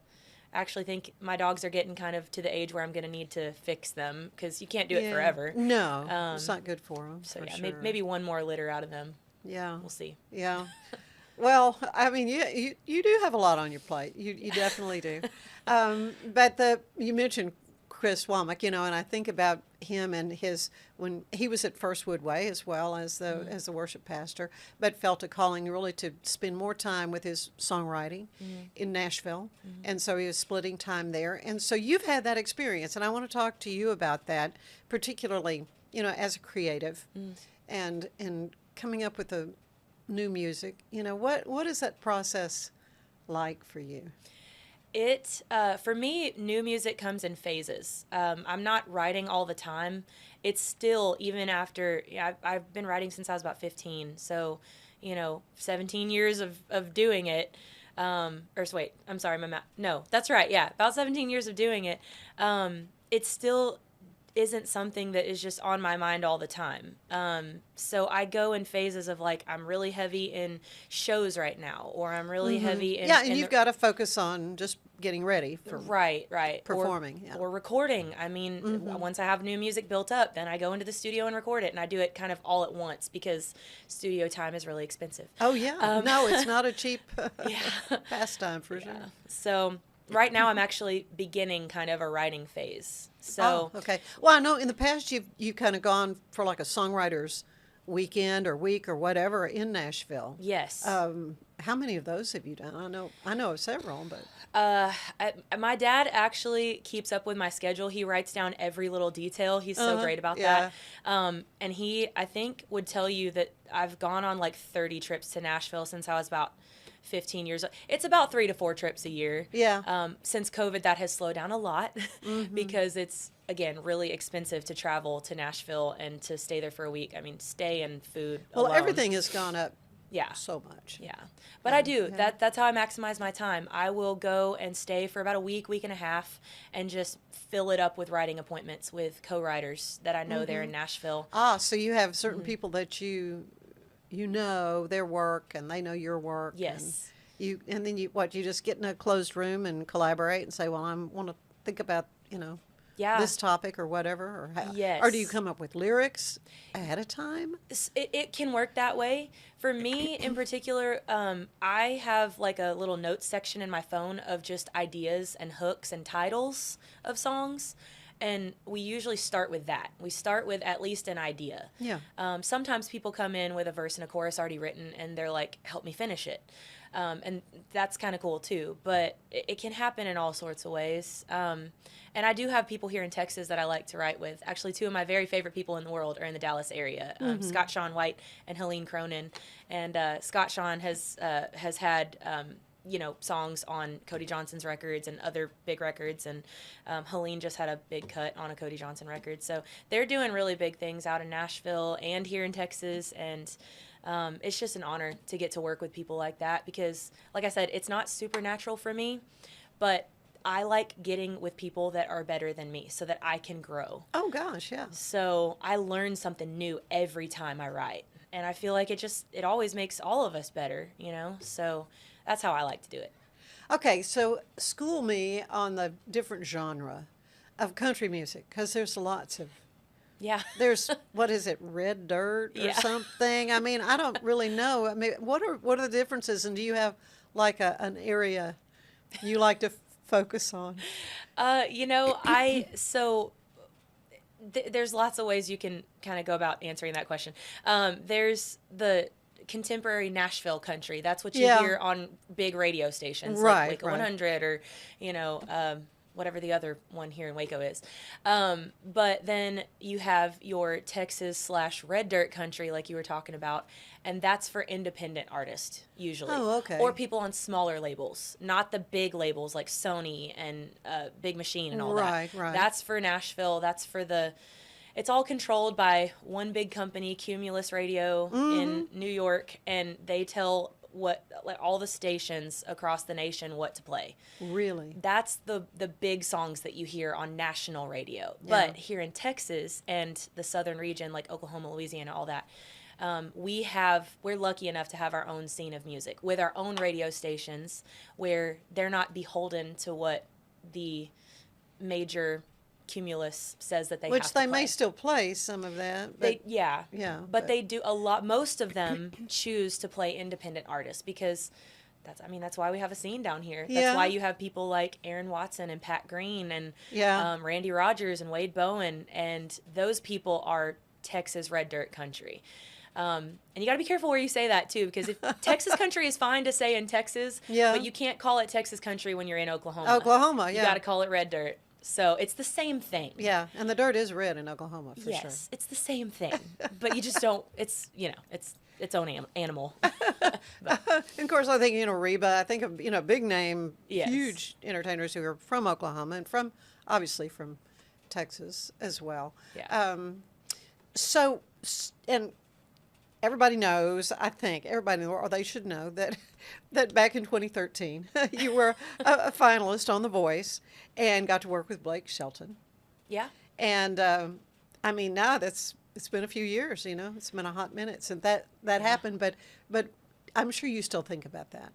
actually think my dogs are getting kind of to the age where I'm going to need to fix them because you can't do it forever. No, it's not good for them. So for yeah, sure. maybe one more litter out of them. Yeah. We'll see. Yeah. Well, I mean, you do have a lot on your plate. You definitely do. But you mentioned Chris Womack, you know, and I think about him and when he was at First Woodway as well as the worship pastor, but felt a calling really to spend more time with his songwriting in Nashville, and so he was splitting time there. And so you've had that experience, and I want to talk to you about that, particularly, you know, as a creative, and coming up with the new music. You know, what is that process like for you? For me, new music comes in phases. I'm not writing all the time. It's still, even after, I've been writing since I was about 15. So, 17 years of doing it. Wait, I'm sorry, my math. No, that's right. Yeah, about 17 years of doing it. It still isn't something that is just on my mind all the time. So I go in phases of like, I'm really heavy in shows right now, or I'm really heavy in... Yeah, and you've got to focus on just getting ready for right, performing. Or recording. I mean, once I have new music built up, then I go into the studio and record it, and I do it kind of all at once because studio time is really expensive. Oh, yeah. No, it's not a cheap pastime for sure. So... right now, I'm actually beginning kind of a writing phase. So, okay. Well, I know in the past you've kind of gone for like a songwriter's weekend or week or whatever in Nashville. Yes. How many of those have you done? I know of several, but my dad actually keeps up with my schedule. He writes down every little detail. He's so great about that. And he, I think, would tell you that I've gone on like 30 trips to Nashville since I was about 15 years old. It's about 3 to 4 trips a year. Yeah. Since COVID, that has slowed down a lot because it's, again, really expensive to travel to Nashville and to stay there for a week. I mean, stay and food Well, alone. everything has gone up so much. Yeah. But I do. Yeah. That's how I maximize my time. I will go and stay for about a week and a half and just fill it up with writing appointments with co-writers that I know there in Nashville. So you have certain people that you know their work and they know your work. Yes. And then you just get in a closed room and collaborate and say, well, I want to think about, this topic or whatever. Or yes. Or do you come up with lyrics ahead of time? It can work that way. For me in particular, I have like a little notes section in my phone of just ideas and hooks and titles of songs. And we usually start with that. We start with at least an idea. Yeah. Sometimes people come in with a verse and a chorus already written, and they're like, help me finish it. And that's kind of cool, too. But it can happen in all sorts of ways. And I do have people here in Texas that I like to write with. Actually, 2 of my very favorite people in the world are in the Dallas area, Scott Sean White and Helene Cronin. And Scott Sean has had... songs on Cody Johnson's records and other big records. And Helene just had a big cut on a Cody Johnson record. So they're doing really big things out in Nashville and here in Texas. And it's just an honor to get to work with people like that because, like I said, it's not supernatural for me, but I like getting with people that are better than me so that I can grow. Oh, gosh, yeah. So I learn something new every time I write. And I feel like it always makes all of us better, So... that's how I like to do it. Okay, so school me on the different genre of country music because there's lots of. Yeah. There's what is it, red dirt or something? I mean, I don't really know. I mean, what are the differences, and do you have like an area you like to focus on? There's lots of ways you can kind of go about answering that question. There's the contemporary Nashville country. That's what you hear on big radio stations like Waco 100 or, whatever the other one here in Waco is. But then you have your Texas/red dirt country like you were talking about, and that's for independent artists usually. Oh, okay. Or people on smaller labels, not the big labels like Sony and Big Machine and all that. Right. That's for Nashville. That's for it's all controlled by one big company, Cumulus Radio in New York, and they tell all the stations across the nation what to play. Really? That's the big songs that you hear on national radio. Yeah. But here in Texas and the southern region, like Oklahoma, Louisiana, all that, we're lucky enough to have our own scene of music with our own radio stations where they're not beholden to what the major Cumulus says that they have to play. Which they may still play some of that. But but they do a lot. Most of them choose to play independent artists because that's why we have a scene down here. That's why you have people like Aaron Watson and Pat Green and Randy Rogers and Wade Bowen, and those people are Texas red dirt country. And you got to be careful where you say that too, because if Texas country is fine to say in Texas, but you can't call it Texas country when you're in Oklahoma. You got to call it red dirt. So it's the same thing. Yeah, and the dirt is red in Oklahoma for sure. Yes, it's the same thing, but you just don't. It's its own animal. And of course, I think, Reba, I think of, big name, Yes. huge entertainers who are from Oklahoma and obviously from Texas as well. Yeah. And everybody knows, I think, everybody in the world, they should know that back in 2013, you were a finalist on The Voice and got to work with Blake Shelton. Yeah. And, now it's been a few years, it's been a hot minute since that happened, but I'm sure you still think about that.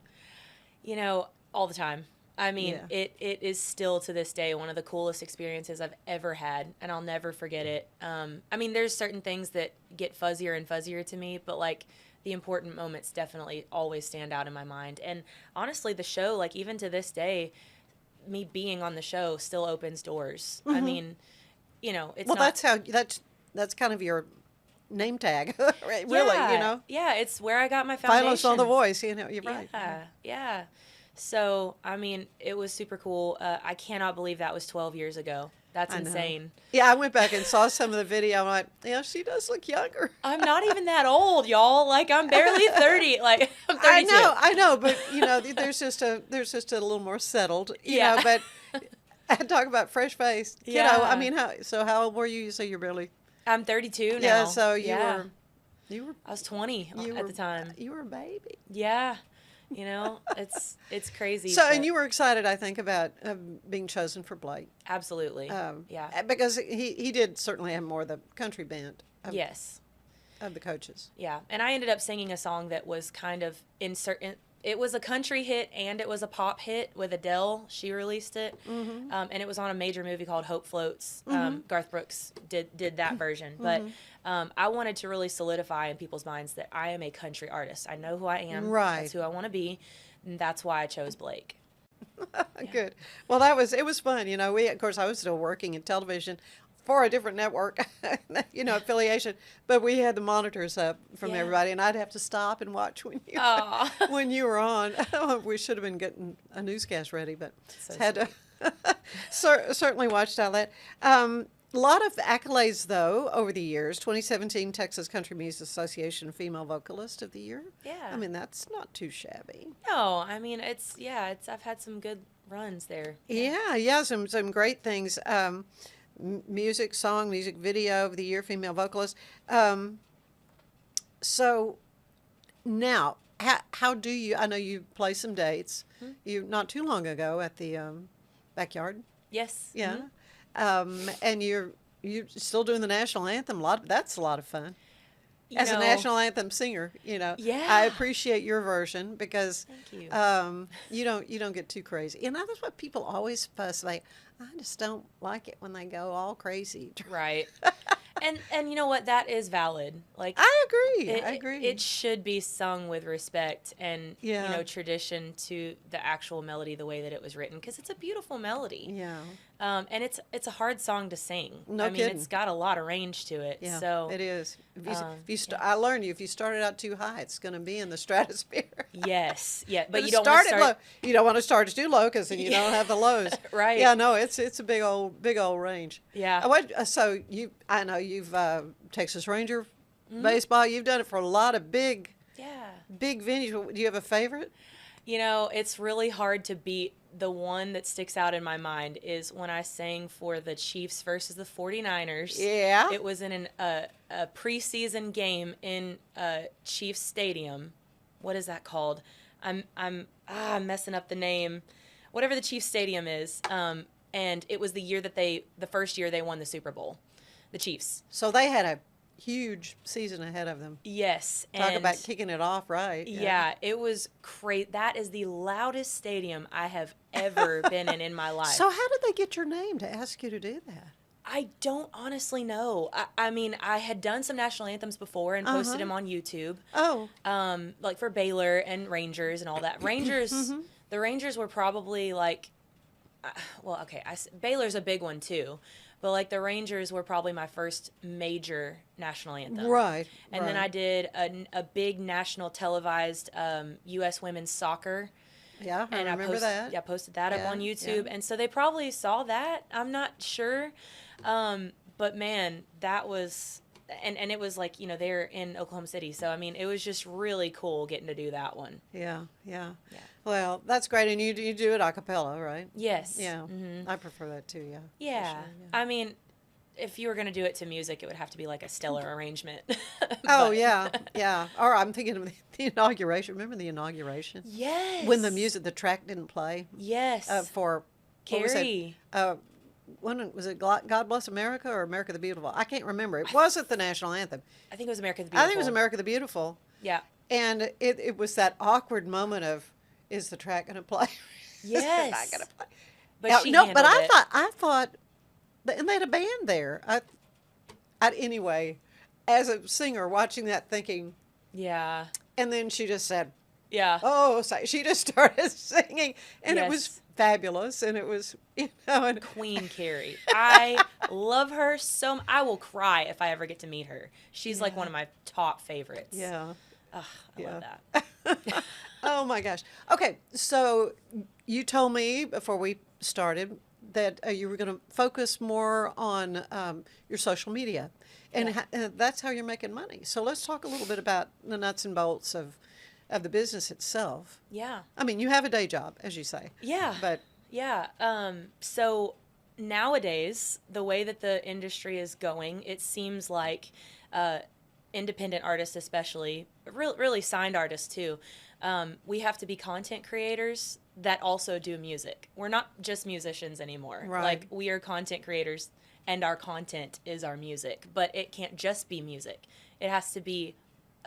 All the time. Yeah. It is still to this day one of the coolest experiences I've ever had, and I'll never forget it. There's certain things that get fuzzier and fuzzier to me, but like the important moments definitely always stand out in my mind. And honestly, the show, like even to this day, me being on the show still opens doors. Mm-hmm. It's that's kind of your name tag, right? Really, Yeah, it's where I got my foundation. Finalist on The Voice, you're right. Yeah. So, it was super cool. I cannot believe that was 12 years ago. That's insane. Yeah, I went back and saw some of the video. I'm like, yeah, she does look younger. I'm not even that old, y'all. Like, I'm barely 30. Like, I'm 32. I know, but there's just a little more settled. But I talk about fresh face. Yeah. How old were you? You say you're barely. I'm 32 now. Yeah, so you were. I was 20 at the time. You were a baby. Yeah. It's crazy. So, and you were excited, I think, about being chosen for Blake. Absolutely. Yeah. Because he did certainly have more of the country bent. Yes. Of the coaches. Yeah. And I ended up singing a song that was kind of it was a country hit and it was a pop hit with Adele. She released it. Mm-hmm. And it was on a major movie called Hope Floats. Mm-hmm. Garth Brooks did that version. Mm-hmm. But I wanted to really solidify in people's minds that I am a country artist. I know who I am. Right. That's who I want to be. And that's why I chose Blake. Good. Well, it was fun. Of course, I was still working in television for a different network, affiliation, but we had the monitors up from everybody, and I'd have to stop and watch when you were on. We should have been getting a newscast ready, but had to certainly watched all that. A lot of accolades, though, over the years. 2017 Texas Country Music Association Female Vocalist of the Year. Yeah. That's not too shabby. No, I've had some good runs there. Yeah, some great things. Music video of the year, female vocalist. So now, how do you? I know you play some dates. Mm-hmm. You not too long ago at the backyard. Yes. Yeah. Mm-hmm. And you're still doing the national anthem. That's a lot of fun. As a national anthem singer, Yeah. I appreciate your version because Thank you. You don't get too crazy. And that's what people always fuss like. I just don't like it when they go all crazy. Right. And you know what? That is valid. Like I agree. It should be sung with respect and tradition to the actual melody, the way that it was written, because it's a beautiful melody. Yeah. And it's a hard song to sing. No kidding. It's got a lot of range to it. Yeah, so it is. I learned if you started out too high, it's going to be in the stratosphere. Yes. Yeah. But you don't start want to it low. You don't want to start it too low because then you don't have the lows. Right. Yeah. No. It's a big old range. Yeah. I know you've Texas Ranger baseball. You've done it for a lot of big venues. Do you have a favorite? It's really hard to beat. The one that sticks out in my mind is when I sang for the Chiefs versus the 49ers. Yeah. It was in a preseason game in Chiefs Stadium. What is that called? I'm messing up the name. Whatever the Chiefs Stadium is. And it was the first year they won the Super Bowl. The Chiefs. So they had a huge season ahead of them. Yes. Talk about kicking it off right. Yeah, it was great. That is the loudest stadium I have ever been in my life. So how did they get your name to ask you to do that? I don't honestly know. I had done some national anthems before and posted them on YouTube. Oh. Like for Baylor and Rangers and all that. Rangers, the Rangers were probably like, Baylor's a big one too. But, like, the Rangers were probably my first major national anthem. Right. And then I did a big national televised U.S. women's soccer. Yeah, I remember that. Yeah, I posted that up on YouTube. Yeah. And so they probably saw that. I'm not sure. But, man, that was and it was like, they're in Oklahoma City. So, I mean, it was just really cool getting to do that one. Yeah. Well, that's great. And you do it a cappella, right? Yes. Yeah. Mm-hmm. I prefer that too, yeah. Yeah. For sure, I mean, if you were going to do it to music, it would have to be like a stellar arrangement. Oh, yeah. Or I'm thinking of the inauguration. Remember the inauguration? Yes. When the track didn't play? Yes. For Carrie. When was it God Bless America or America the Beautiful? I can't remember. It wasn't the national anthem. I think it was America the Beautiful. I think it was America the Beautiful. Yeah. And it was that awkward moment of, is the track going to play? Yes. Is it not going to play? But she no, but handled it. I thought, and they had a band there. Anyway, as a singer watching that thinking. Yeah. And then she just said, yeah. Oh, so she just started singing, and Yes. it was fabulous, and it was, and Queen Carrie. I love her so I will cry if I ever get to meet her. She's like one of my top favorites. Yeah. Ugh, I love that. Oh my gosh. Okay, so you told me before we started that you were going to focus more on your social media, and that's how you're making money. So let's talk a little bit about the nuts and bolts of the business itself. Yeah. I mean, you have a day job, as you say. Yeah. But yeah. So nowadays, the way that the industry is going, it seems like independent artists, especially, really signed artists too, we have to be content creators that also do music. We're not just musicians anymore. Right. Like, we are content creators, and our content is our music. But it can't just be music. It has to be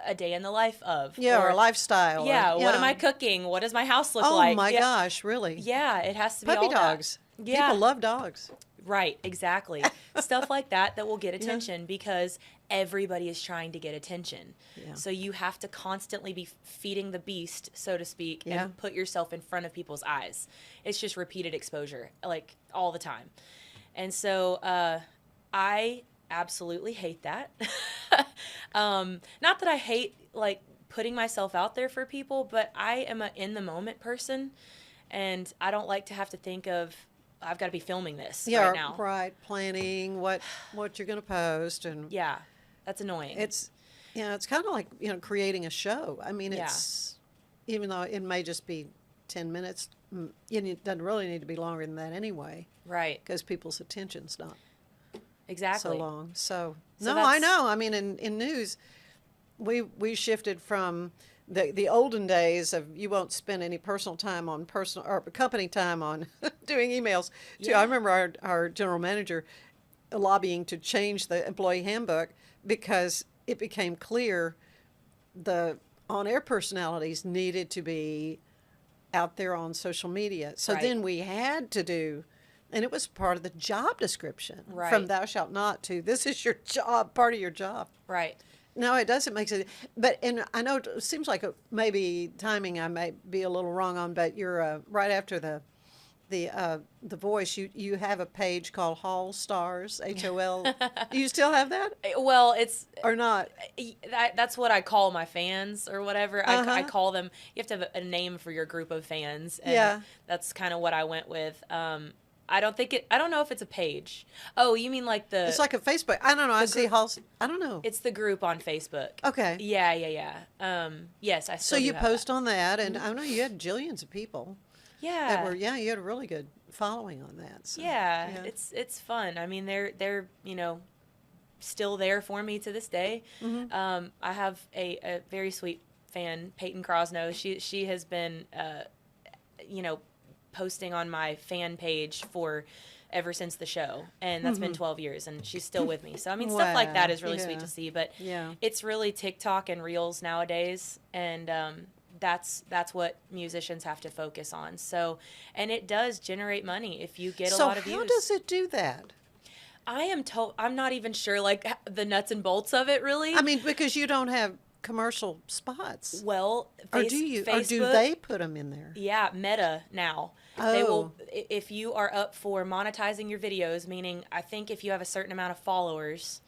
a day in the life of. or a lifestyle. Yeah, or, what am I cooking? What does my house look Oh like? my gosh, really? Yeah, it has to be Puppy all dogs. That. Yeah. People love dogs. Right, exactly. Stuff like that will get attention because everybody is trying to get attention. Yeah. So you have to constantly be feeding the beast, so to speak, Yeah. and put yourself in front of people's eyes. It's just repeated exposure, like all the time. And so I absolutely hate that. Not that I hate like putting myself out there for people, but I am an in the moment person, and I don't like to have to think of, I've got to be filming this right now. Right. Planning what you're going to post, and yeah, that's annoying. it's it's kind of like creating a show. I mean, it's even though it may just be 10 minutes, it doesn't really need to be longer than that anyway. Right. Because people's attention's not exactly so long. So So no, I that's- know. I mean, in news, we shifted from the olden days of you won't spend any personal time on personal or company time on doing emails. To I remember our general manager lobbying to change the employee handbook because it became clear the on-air personalities needed to be out there on social media. So Right. then we had to do, and it was part of the job description Right. from thou shalt not to this is your job, part of your job. Right. No, it doesn't make sense. But, and I know it seems like maybe timing I may be a little wrong on, but you're right after the Voice, you have a page called Hall Stars, HOL. Do you still have that? Well, it's or not. That's what I call my fans or whatever. I Uh-huh. call them. You have to have a name for your group of fans. And Yeah. that's kind of what I went with. I don't know if it's a page. Oh, you mean like the? It's like a Facebook. I don't know. I see Halls. I don't know. It's the group on Facebook. Okay. Yeah. Yes, I. So Still you do have post that. on that, and I know you had jillions of people. Yeah. That were, you had a really good following on that. So, Yeah, it's fun. I mean, they're still there for me to this day. Mm-hmm. I have a very sweet fan, Peyton Crosno. She has been posting on my fan page for ever since the show, and that's been 12 years, and she's still with me. So I mean, stuff like that is really sweet to see. But it's really TikTok and Reels nowadays, and that's what musicians have to focus on. So, and it does generate money if you get a lot of views. So how does it do that? I'm not even sure, like, the nuts and bolts of it, really. I mean, because you don't have commercial spots. Well, or do you? Facebook, or do they put them in there? Yeah, Meta now. They will, if you are up for monetizing your videos, meaning I think if you have a certain amount of followers,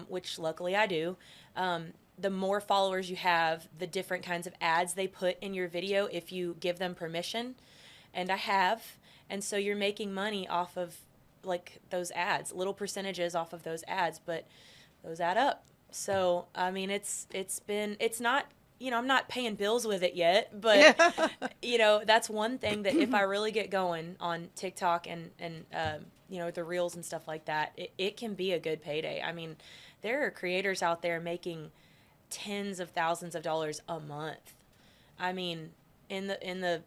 which luckily I do, the more followers you have, the different kinds of ads they put in your video if you give them permission. And I have. And so you're making money off of like those ads, little percentages off of those ads. But those add up. So, I mean, it's not, I'm not paying bills with it yet, but, that's one thing that if I really get going on TikTok and the reels and stuff like that, it can be a good payday. I mean, there are creators out there making tens of thousands of dollars a month. I mean, in the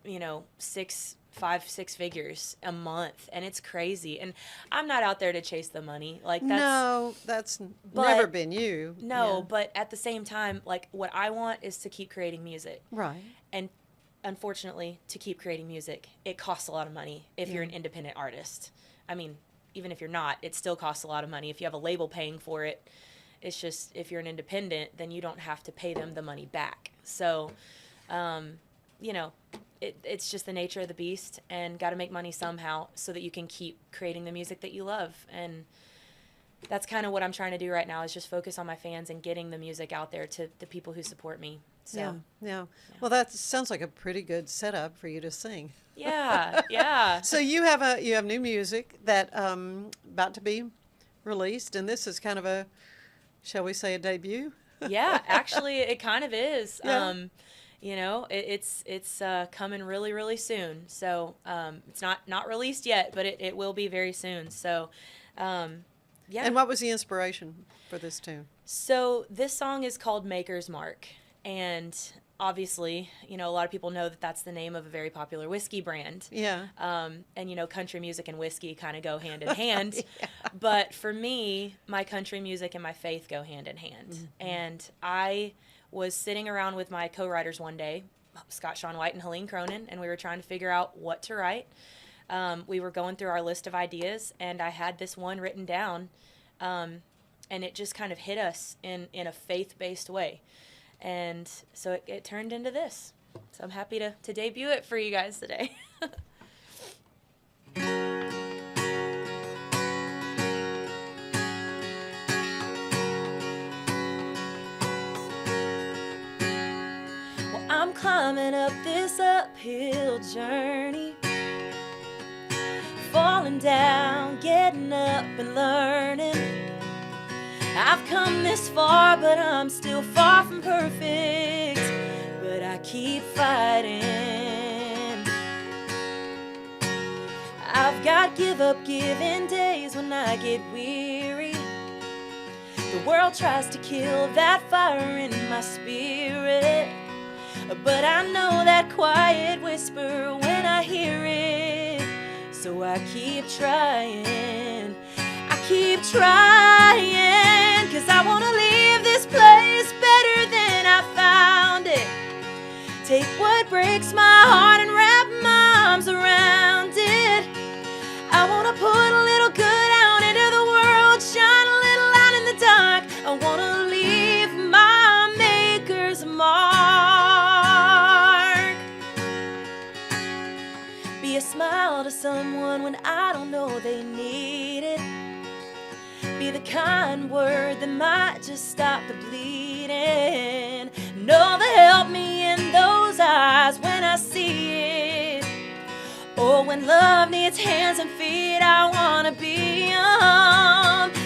5-6 figures a month, and it's crazy. And I'm not out there to chase the money. That's never been you. No, but at the same time, like, what I want is to keep creating music. Right. And unfortunately, to keep creating music, it costs a lot of money if you're an independent artist. I mean, even if you're not, it still costs a lot of money. If you have a label paying for it, it's just, if you're an independent, then you don't have to pay them the money back. So, it's just the nature of the beast, and got to make money somehow so that you can keep creating the music that you love. And that's kind of what I'm trying to do right now, is just focus on my fans and getting the music out there to the people who support me. So, yeah. Well, that sounds like a pretty good setup for you to sing. Yeah. So you have new music that about to be released, and this is kind of a, shall we say, a debut? Yeah, actually, it kind of is. Yeah. It's coming really, really soon. So it's not released yet, but it will be very soon. So, yeah. And what was the inspiration for this tune? So this song is called Maker's Mark. And obviously, a lot of people know that that's the name of a very popular whiskey brand. Yeah. And, country music and whiskey kind of go hand in hand. Yeah. But for me, my country music and my faith go hand in hand. Mm-hmm. And I was sitting around with my co-writers one day, Scott Sean White and Helene Cronin, and we were trying to figure out what to write. We were going through our list of ideas, and I had this one written down, and it just kind of hit us in a faith-based way. And so it turned into this. So I'm happy to debut it for you guys today. I'm climbing up this uphill journey, falling down, getting up and learning. I've come this far, but I'm still far from perfect, but I keep fighting. I've got give up giving days when I get weary. The world tries to kill that fire in my spirit, but I know that quiet whisper when I hear it. So I keep trying, cause I wanna leave this place better than I found it. Take what breaks my heart and wrap my arms around it. I wanna put a little good out into the world, shine a little light in the dark. I wanna leave my maker's mark. Be a smile to someone when I don't know they need it. Be the kind word that might just stop the bleeding. Know that help me in those eyes when I see it. Or when love needs hands and feet, I wanna be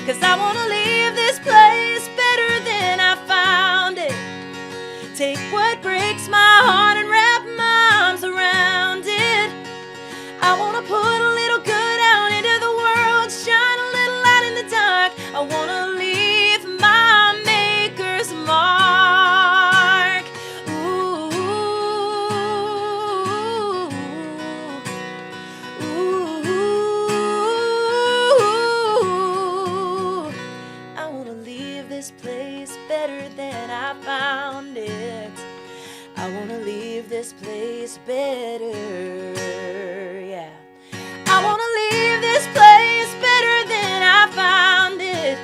cause I wanna leave this place better than I found it. Take what breaks my heart and wrap my arms around it. I wanna put a little good out into the world, shine a little light in the dark. I wanna leave my maker's mark. Ooh, ooh, I wanna leave this place better than I found it. I wanna leave this place better. Yeah. I wanna leave this place better than I found it.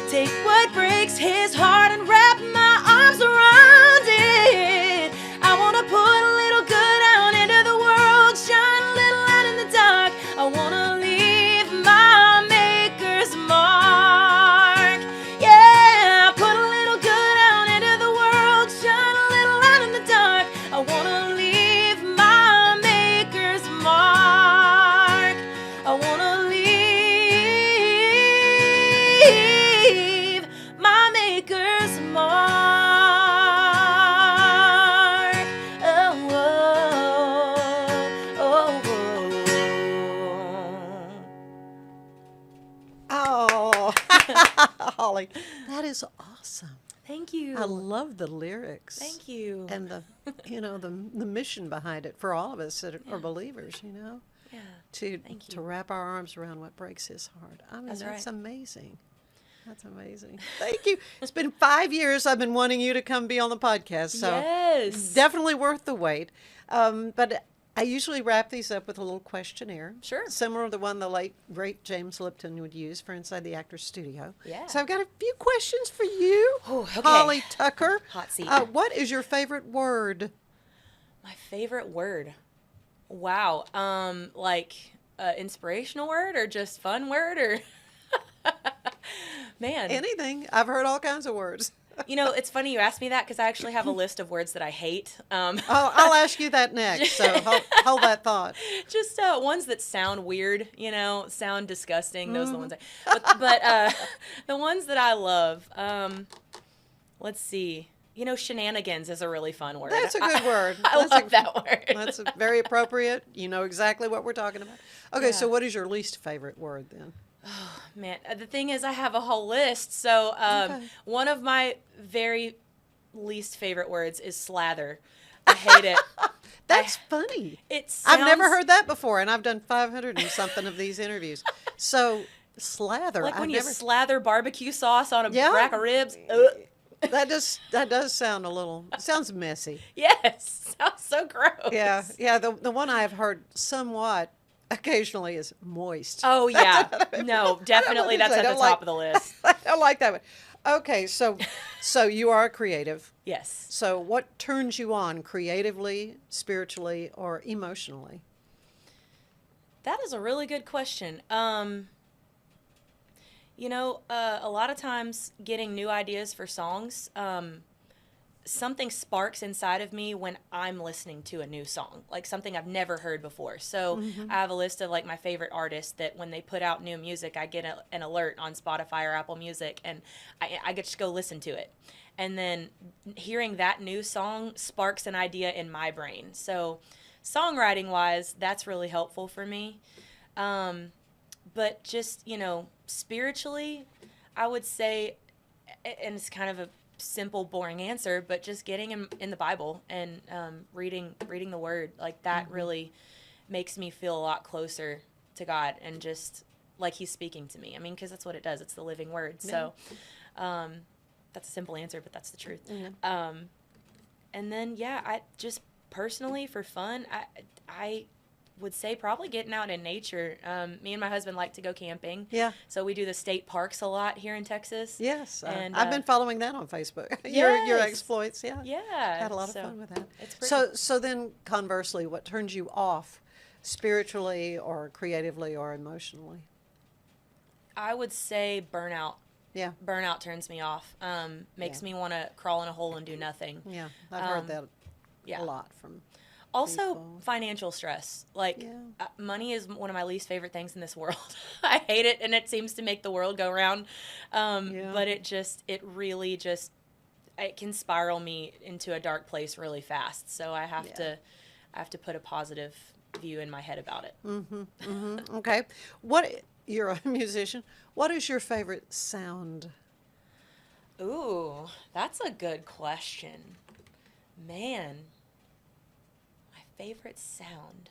Take what breaks his heart and wrap my arms around it. I wanna put a little good out into the world, shine a little light in the dark. I wanna leave my maker's mark. Yeah, put a little good out into the world, shine a little light in the dark. I wanna leave my Oh, Holly, that is awesome. Thank you. I love the lyrics. Thank you. And the, the mission behind it for all of us that are believers, Yeah. To wrap our arms around what breaks his heart. I mean, that's right. amazing. That's amazing. Thank you. It's been 5 years I've been wanting you to come be on the podcast. So yes. definitely worth the wait. But I usually wrap these up with a little questionnaire. Sure. Similar to the one the late, great James Lipton would use for Inside the Actor's Studio. Yeah. So I've got a few questions for you, okay. Holly Tucker. Hot seat. What is your favorite word? My favorite word? Wow. Inspirational word or just fun word or... Man. Anything. I've heard all kinds of words. It's funny you asked me that because I actually have a list of words that I hate. I'll ask you that next, so hold that thought. Just ones that sound weird, sound disgusting. Those are the ones but the ones that I love, let's see. Shenanigans is a really fun word. That's a good word. I love that word. That's very appropriate. You know exactly what we're talking about. Okay, so what is your least favorite word then? Oh, man. The thing is, I have a whole list. So one of my very least favorite words is slather. I hate it. That's funny. I've never heard that before, and I've done 500 and something of these interviews. So slather. Like when you slather barbecue sauce on a rack of ribs. That does sound sounds messy. Yes. Sounds so gross. Yeah. The one I've heard somewhat occasionally is moist. Oh, yeah. No, definitely that's at the top of the list. I don't like that one. Okay, so you are a creative. Yes. So what turns you on creatively, spiritually, or emotionally? That is a really good question. A lot of times getting new ideas for songs, something sparks inside of me when I'm listening to a new song, like something I've never heard before. So I have a list of my favorite artists that when they put out new music, I get an alert on Spotify or Apple Music, and I get to go listen to it. And then hearing that new song sparks an idea in my brain. So songwriting wise, that's really helpful for me. But just, spiritually, I would say, and it's kind of a simple, boring answer, but just getting in the Bible and reading the Word, that really makes me feel a lot closer to God and just like He's speaking to me. I mean, because that's what it does. It's the living Word. Yeah. So that's a simple answer, but that's the truth. Mm-hmm. And then, I just personally for fun, I would say probably getting out in nature. Me and my husband like to go camping. Yeah. So we do the state parks a lot here in Texas. Yes. And I've been following that on Facebook. Yes. Your exploits. Yeah. Yeah. Had a lot of fun with that. It's pretty So then conversely, what turns you off spiritually or creatively or emotionally? I would say burnout. Yeah. Burnout turns me off. Makes me want to crawl in a hole and do nothing. Yeah. I've heard that a lot from also people. Financial stress. Money is one of my least favorite things in this world. I hate it, and it seems to make the world go round. But it really can spiral me into a dark place really fast. So I have to put a positive view in my head about it. Mm-hmm. Mm-hmm. Okay. You're a musician. What is your favorite sound? Ooh, that's a good question. Man. Favorite sound.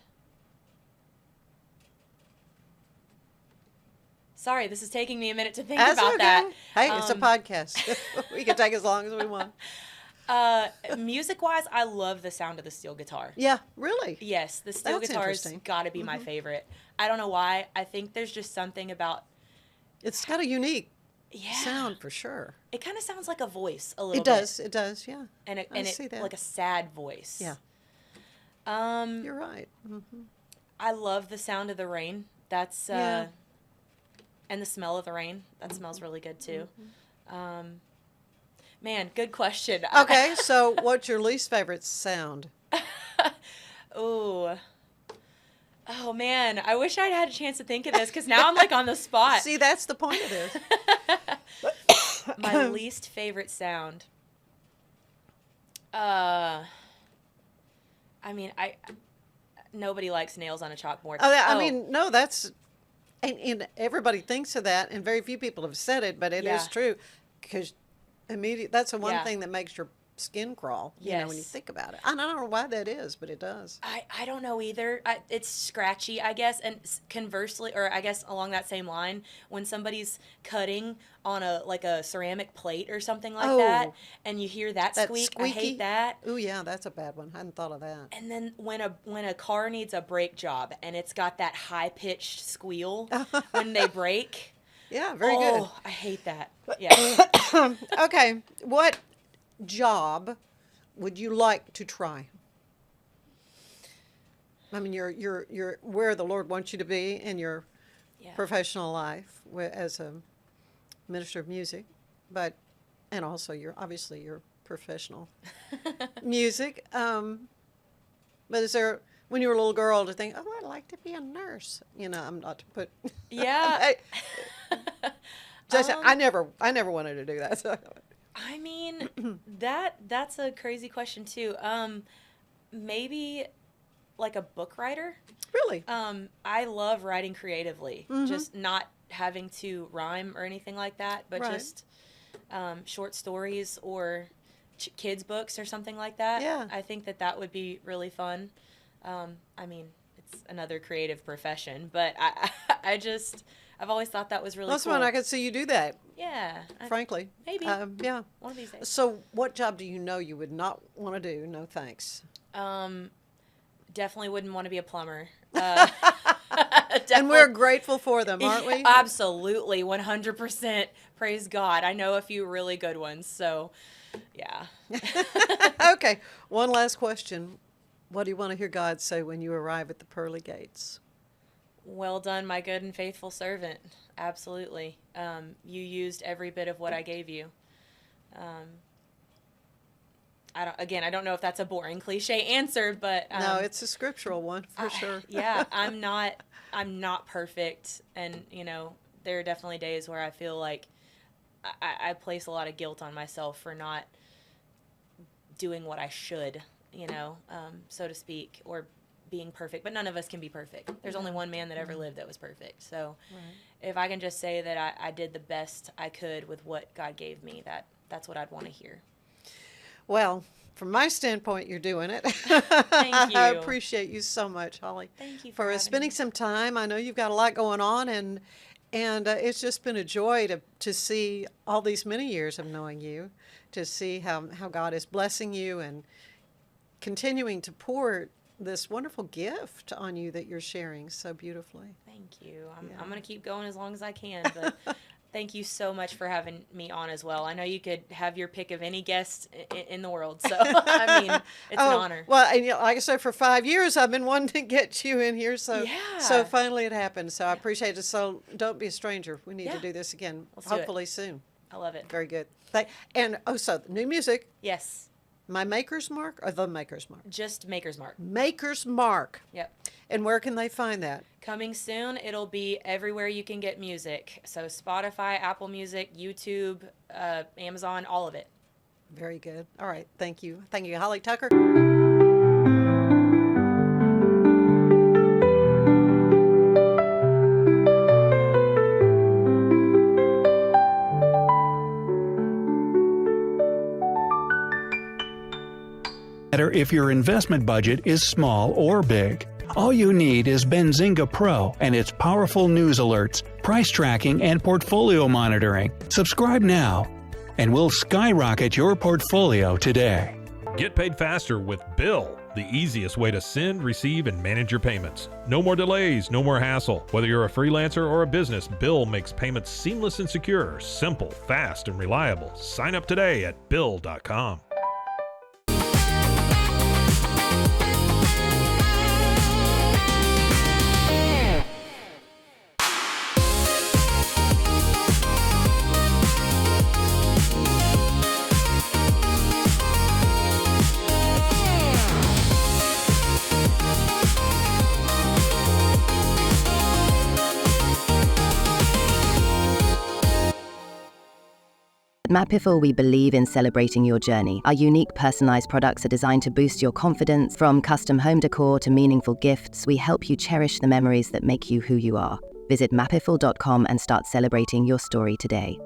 Sorry, this is taking me a minute to think about that. Hey, it's a podcast. We can take as long as we want. Music-wise, I love the sound of the steel guitar. Yeah, really? Yes, the steel guitar's got to be my favorite. I don't know why. I think there's just something about... It's got a unique sound for sure. It kind of sounds like a voice a little bit. It does, yeah. And it like a sad voice. Yeah. You're right. Mm-hmm. I love the sound of the rain. That's and the smell of the rain. That smells really good too. Mm-hmm. Man, good question. Okay, so what's your least favorite sound? Oh man, I wish I'd had a chance to think of this because now I'm on the spot. See, that's the point of this. My least favorite sound. Nobody likes nails on a chalkboard. No, that's And everybody thinks of that, and very few people have said it, but it is true, because that's the one thing that makes your skin crawl, you know, when you think about it. I don't know why that is, but it does. I don't know either. It's scratchy, I guess. And conversely, or I guess along that same line, when somebody's cutting on a ceramic plate or something like that, and you hear that squeak, squeaky. I hate that. Oh yeah, that's a bad one. I hadn't thought of that. And then when a car needs a brake job and it's got that high pitched squeal when they brake. Yeah, very good. Oh, I hate that. Yeah. Okay, what job would you like to try? I mean, you're where the Lord wants you to be in your professional life as a minister of music, and also your professional music. But is there, when you were a little girl, to think, oh, I'd like to be a nurse? You know, I'm not to put. Yeah. I never wanted to do that. So. I mean, that's a crazy question too. Maybe like a book writer. Really? I love writing creatively, just not having to rhyme or anything like that, but just short stories or kids books or something like that. Yeah. I think that would be really fun. I mean, it's another creative profession, but I've always thought that was really That's cool. fun. I could see you do that. Yeah. Frankly. Maybe. Yeah. One of these days. So what job do you know you would not want to do? No thanks. Definitely wouldn't want to be a plumber. And we're grateful for them, aren't we? Absolutely. 100%. Praise God. I know a few really good ones. So, yeah. Okay. One last question. What do you want to hear God say when you arrive at the pearly gates? Well done, my good and faithful servant. Absolutely. You used every bit of what I gave you. I don't know if that's a boring cliche answer, but no, it's a scriptural one for sure. Yeah, I'm not perfect, and there are definitely days where I feel like I place a lot of guilt on myself for not doing what I should, so to speak, or being perfect. But none of us can be perfect. There's only one man that ever lived that was perfect. So if I can just say that I did the best I could with what God gave me, that's what I'd want to hear. Well, from my standpoint, you're doing it. Thank you. I appreciate you so much, Holly. Thank you for spending some time. I know you've got a lot going on, and it's just been a joy to see all these many years of knowing you, to see how God is blessing you and continuing to pour this wonderful gift on you that you're sharing so beautifully. Thank you. I'm going to keep going as long as I can, but thank you so much for having me on as well. I know you could have your pick of any guest in the world, so I mean, it's an honor. Well, and like I said, for 5 years I've been wanting to get you in here, so finally it happened. So I appreciate it. So don't be a stranger. We need to do this again, hopefully soon. I love it. Very good. So new music. Yes. My Maker's Mark or the Maker's Mark? Just Maker's Mark. Maker's Mark. Yep. And where can they find that? Coming soon. It'll be everywhere you can get music. So Spotify, Apple Music, YouTube, Amazon, all of it. Very good. All right. Thank you. Thank you, Holly Tucker. If your investment budget is small or big. All you need is Benzinga Pro and its powerful news alerts, price tracking, and portfolio monitoring. Subscribe now, and we'll skyrocket your portfolio today. Get paid faster with Bill, the easiest way to send, receive, and manage your payments. No more delays, no more hassle. Whether you're a freelancer or a business, Bill makes payments seamless and secure, simple, fast, and reliable. Sign up today at Bill.com. At Mapiful, we believe in celebrating your journey. Our unique personalized products are designed to boost your confidence. From custom home decor to meaningful gifts, we help you cherish the memories that make you who you are. Visit mapiful.com and start celebrating your story today.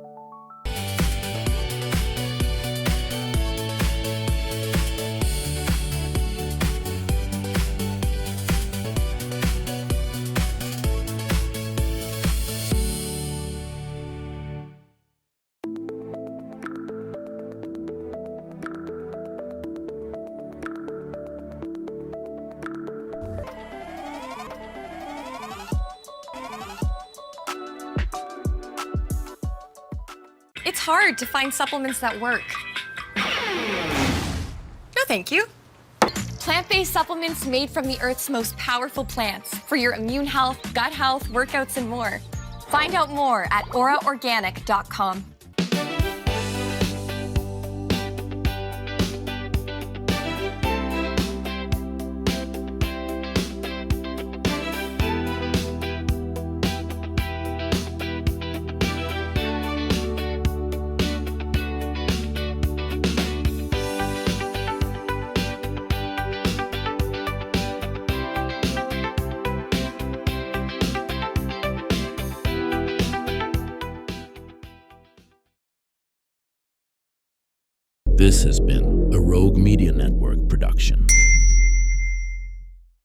It's hard to find supplements that work. No, thank you. Plant-based supplements made from the Earth's most powerful plants for your immune health, gut health, workouts, and more. Find out more at auraorganic.com. This has been a Rogue Media Network production.